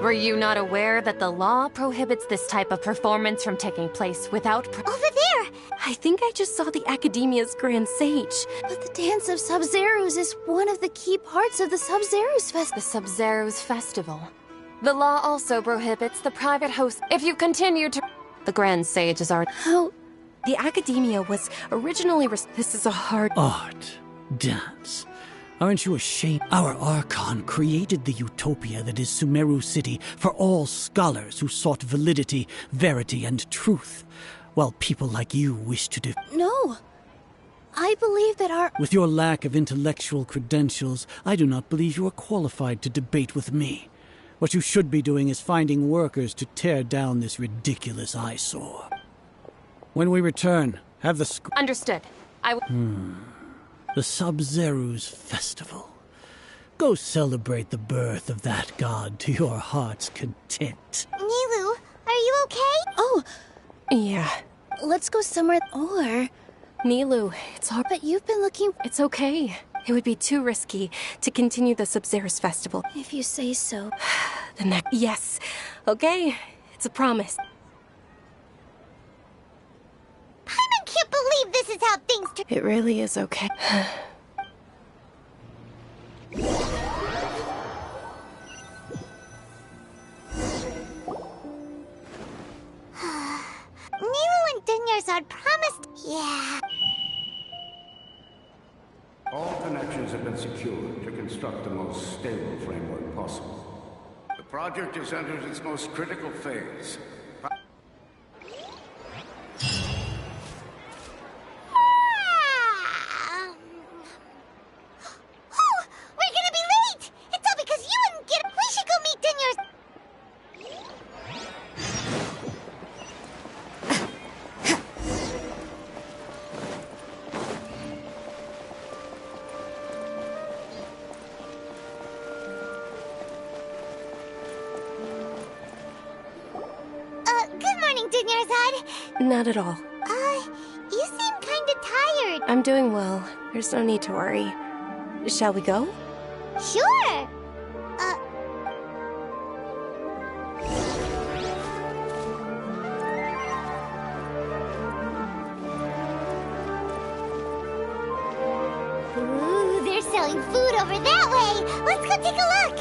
Were you not aware that the law prohibits this type of performance from taking place without— Over there! I think I just saw the Academia's Grand Sage. But the Dance of Sub-Zeros is one of the key parts of the Sub-Zeros The Sub-Zeros Festival. The law also prohibits the private host— If you continue to— The Grand Sages are— How— The Academia was originally— This is a hard— Art. Dance. Aren't you ashamed? Our Archon created the utopia that is Sumeru City for all scholars who sought validity, verity, and truth, while people like you wish to No. I believe that our— With your lack of intellectual credentials, I do not believe you are qualified to debate with me. What you should be doing is finding workers to tear down this ridiculous eyesore. When we return, have the Understood. The Sub-Zero's Festival. Go celebrate the birth of that god to your heart's content. Nilou, are you okay? Oh, yeah. Let's go somewhere— Or— Nilou, it's all— But you've been looking— It's okay. It would be too risky to continue the Sub-Zero's Festival. If you say so. The next— Yes. Okay. It's a promise. Paimon can't believe this is how how things turn. It really is okay. Nero and Dunyarzad promised. Yeah. All connections have been secured to construct the most stable framework possible. The project has entered its most critical phase. We're gonna be late! It's all because you wouldn't get it. We should go meet Dunyarzad. Good morning, Dunyarzad. Not at all. You seem kinda tired. I'm doing well. There's no need to worry. Shall we go? Sure. Ooh, they're selling food over that way. Let's go take a look.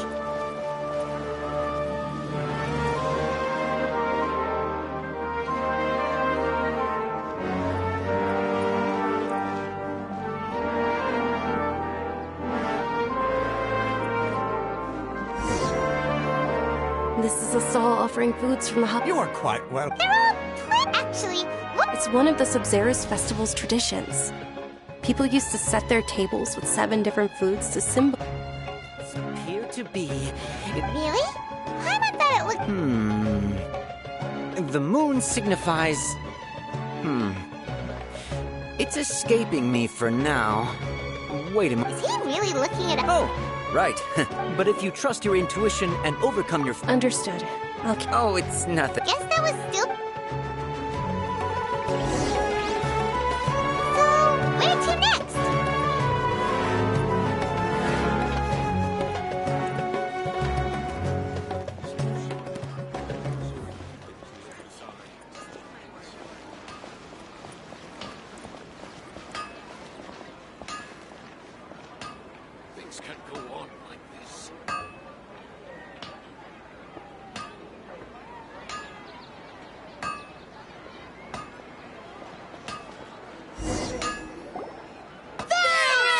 This is a stall offering foods from the hub. You are quite well. They're all actually, what? It's one of the Sub-Zerus Festival's traditions. People used to set their tables with 7 different foods to symbol. Appear to be. Really? Paimon thought it looked. The moon signifies. It's escaping me for now. Wait a minute. Is he really looking at? Oh, right. But if you trust your intuition and overcome your. Understood. Okay. Oh, it's nothing. Guess that was still. So, where to next? Things can't go on like this.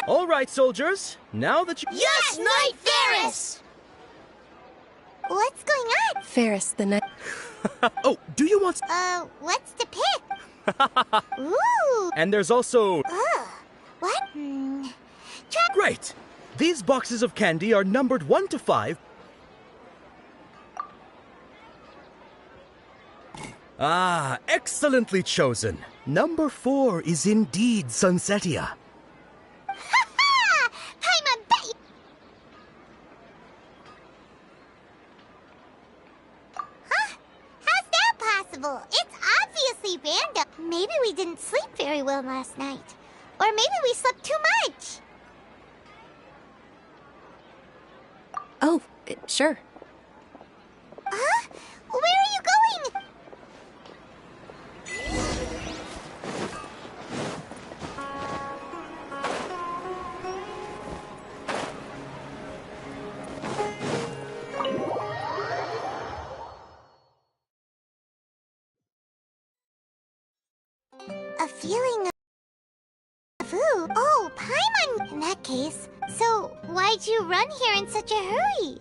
All right, soldiers. Now that you. Yes, Knight Ferris! What's going on? Ferris, the night. Oh, do you want? What's to pick? Ooh. And there's also. What? Great. These boxes of candy are numbered 1 to 5. Ah, excellently chosen. Number 4 is indeed Sunsetia. Paimon, bet. Huh? How's that possible? It's obviously random. Maybe we didn't sleep very well last night. Or maybe we slept too much. Oh, sure. Huh? Where are you going? A feeling of ooh. Oh, Paimon! In that case, so why'd you run here in such a hurry?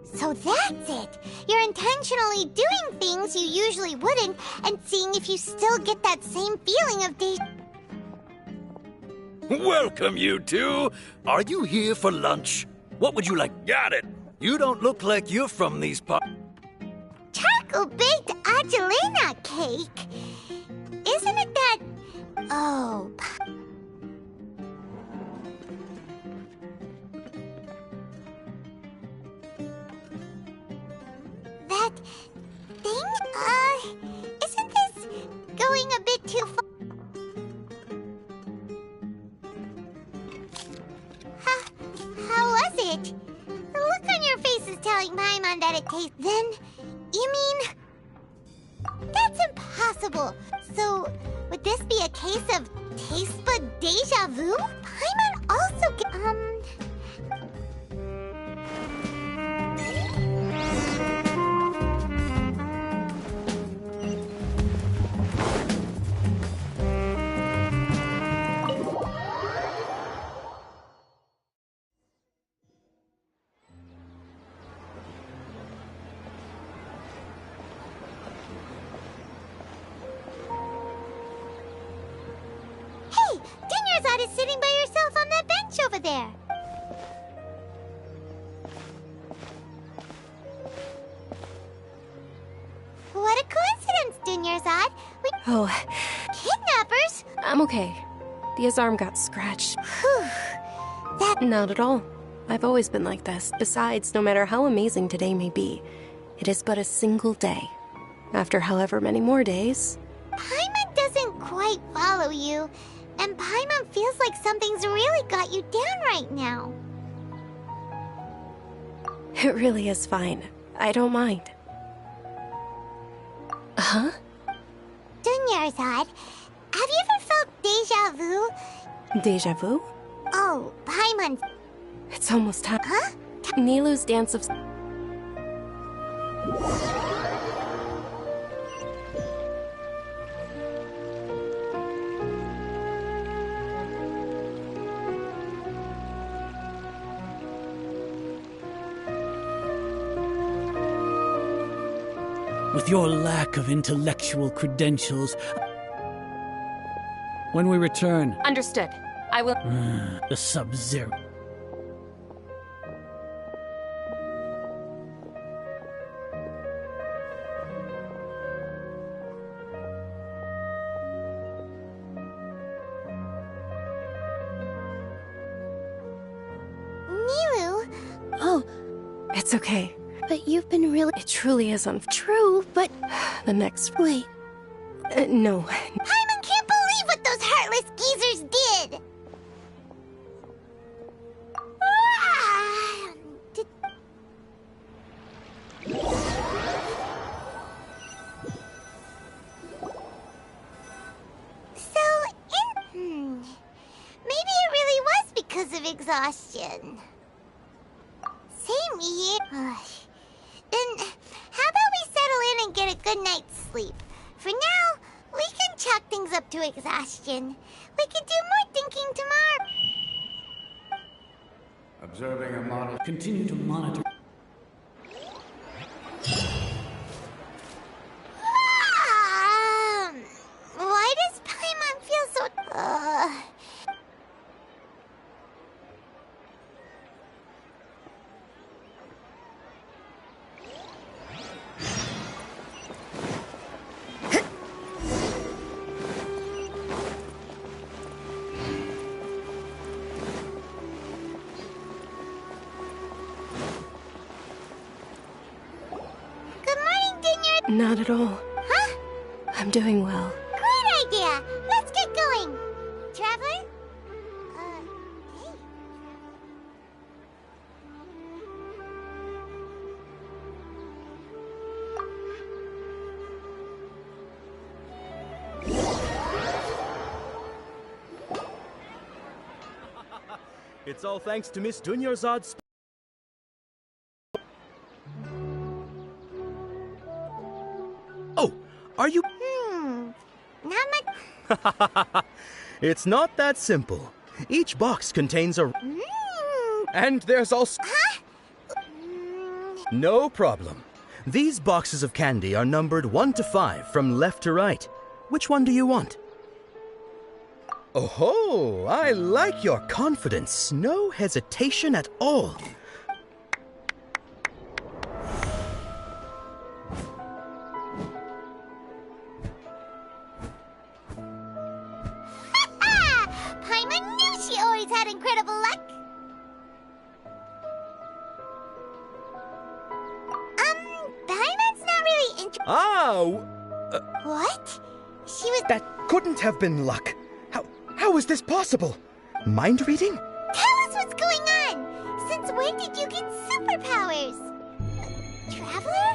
So that's it! You're intentionally doing things you usually wouldn't and seeing if you still get that same feeling of Welcome, you two! Are you here for lunch? What would you like? Got it! You don't look like you're from these parts. Charcoal-baked Angelina cake! Isn't it that... Oh... That... thing? Isn't this going a bit too far? How was it? The look on your face is telling Paimon that it tastes... Then, you mean... That's impossible! So, would this be a case of Taste bud deja vu? Paimon also Hey! Dinyarzad is sitting by herself on that bench over there! What a coincidence, Dinyarzad! Oh, Kidnappers? I'm okay. Dia's arm got scratched. Whew. Not at all. I've always been like this. Besides, no matter how amazing today may be, it is but a single day. After however many more days... Paimon doesn't quite follow you, and Paimon feels like something's really got you down right now. It really is fine. I don't mind. Huh? Dinyarzad, have you ever felt deja vu? Deja vu? Oh, Paimon. It's almost time. Huh? Nilou's dance of... With your lack of intellectual credentials... When we return... Understood. I will... The Sub-Zero... Nilou? Oh, it's okay. But you've been really... It truly is True, but... The next... Wait. No. Paimon can't believe what those heartless geezers did! Ah! Maybe it really was because of exhaustion. Same here. Then, how about we settle in and get a good night's sleep? For now, we can chalk things up to exhaustion. We can do more thinking tomorrow. Observing a model. Continue to monitor... Why does Paimon feel so... Good morning, Dinyard. Not at all. Huh? I'm doing well. Great idea! Let's get going! Traveler? Hey. It's all thanks to Miss Dunyarzad's... Oh, are you... Not much... It's not that simple. Each box contains a... And there's also... Huh? No problem. These boxes of candy are numbered 1 to 5 from left to right. Which one do you want? Oh, I like your confidence. No hesitation at all. Paimon knew she always had incredible luck! Paimon's not really What? She was... That couldn't have been luck. How is this possible? Mind reading? Tell us what's going on! Since when did you get superpowers? Traveler?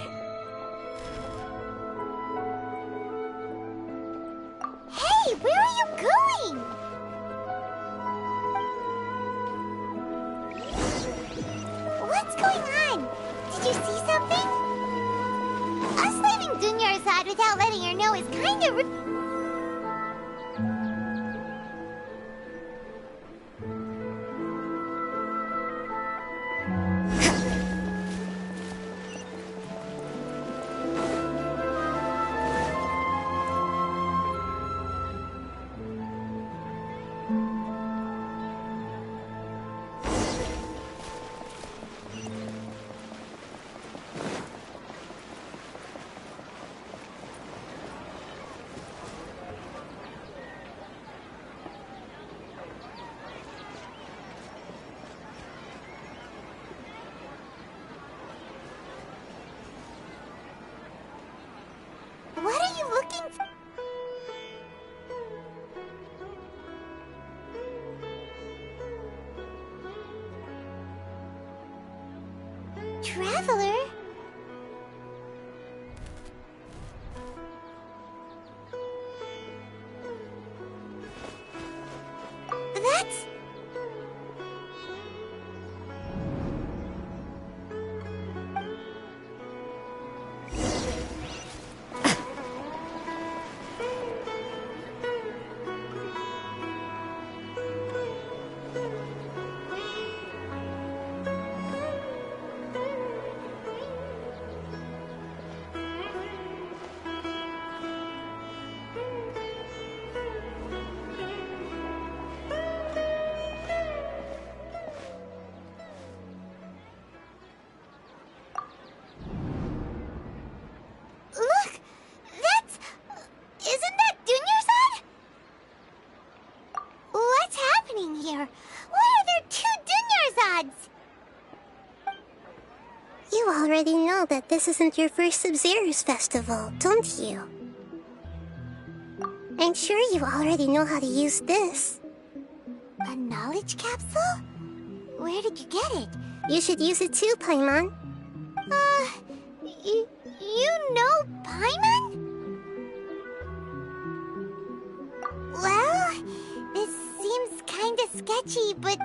Hey, where are you going? What are you looking for? Traveler? That's... Look! That's... Isn't that Dunyarzad? What's happening here? Why are there two Dunyarzads? You already know that this isn't your first Sub-Zero's festival, don't you? I'm sure you already know how to use this. A knowledge capsule? Where did you get it? You should use it too, Paimon. You know Paimon? Well, this seems kinda sketchy, but...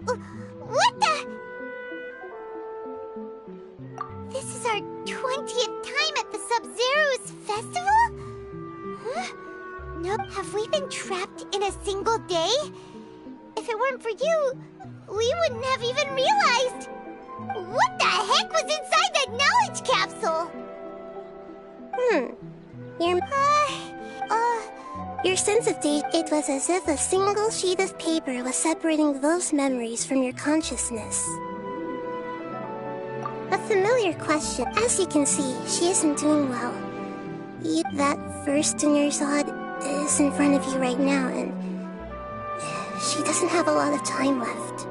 What the? This is our 20th time at the Sub-Zero's festival? Huh? No, have we been trapped in a single day? If it weren't for you, we wouldn't have even realized. What the heck was inside that knowledge capsule? Your sense of date, it was as if a single sheet of paper was separating those memories from your consciousness. A familiar question. As you can see, she isn't doing well. That first Dunyarzad is in front of you right now, and she doesn't have a lot of time left.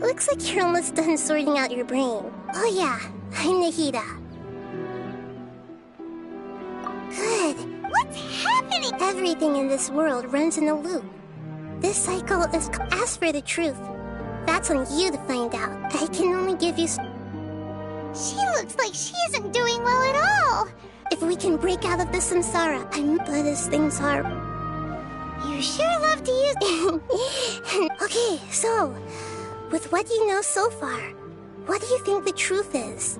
Looks like you're almost done sorting out your brain. Oh yeah, I'm Nahida. Good. What's happening? Everything in this world runs in a loop. This cycle is... Ask for the truth. That's on you to find out. I can only give you... She looks like she isn't doing well at all. If we can break out of this samsara, but as things are... You sure love to use... Okay, so... With what you know so far, what do you think the truth is?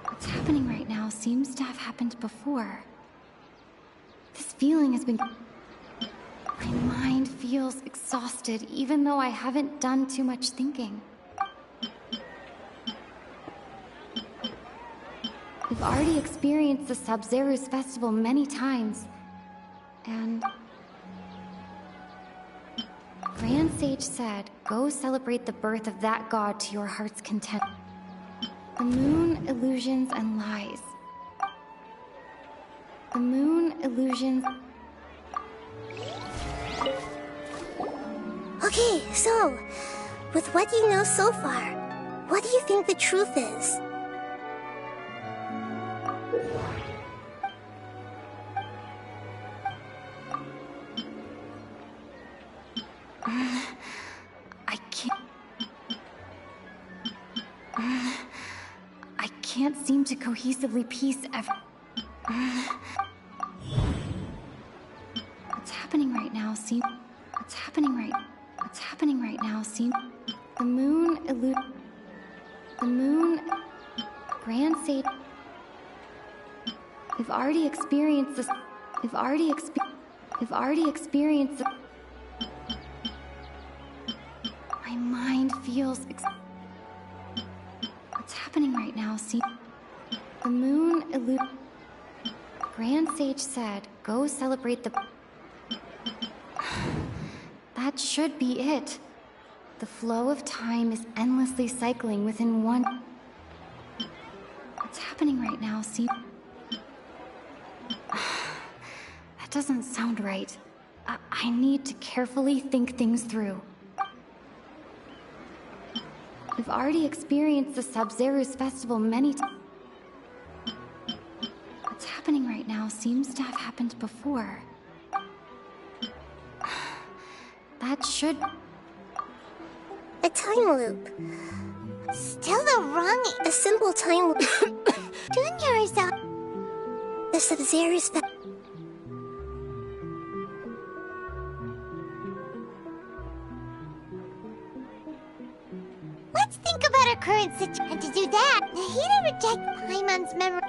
What's happening right now seems to have happened before. This feeling has been... My mind feels exhausted, even though I haven't done too much thinking. We've already experienced the Sub-Zero's festival many times, and... Grand Sage said, go celebrate the birth of that god to your heart's content. The moon, illusions, and lies. The moon, illusions... Okay, so, with what you know so far, what do you think the truth is? I can't seem to cohesively piece What's happening right now seems... What's happening right now seems... The moon The moon... Grand Sage... We've already experienced this... We've already experienced this... My mind feels... What's happening right now seems... The moon Grand Sage said, go celebrate the... That should be it. The flow of time is endlessly cycling within one... What's happening right now, see? That doesn't sound right. I need to carefully think things through. We've already experienced the Sub-Zeru's festival many times. What's happening right now seems to have happened before. That should... A time loop. Still a simple time loop. Junior's the Sub-Zeru's Let's think about our current situation. And to do that, Nahida rejects Paimon's memory.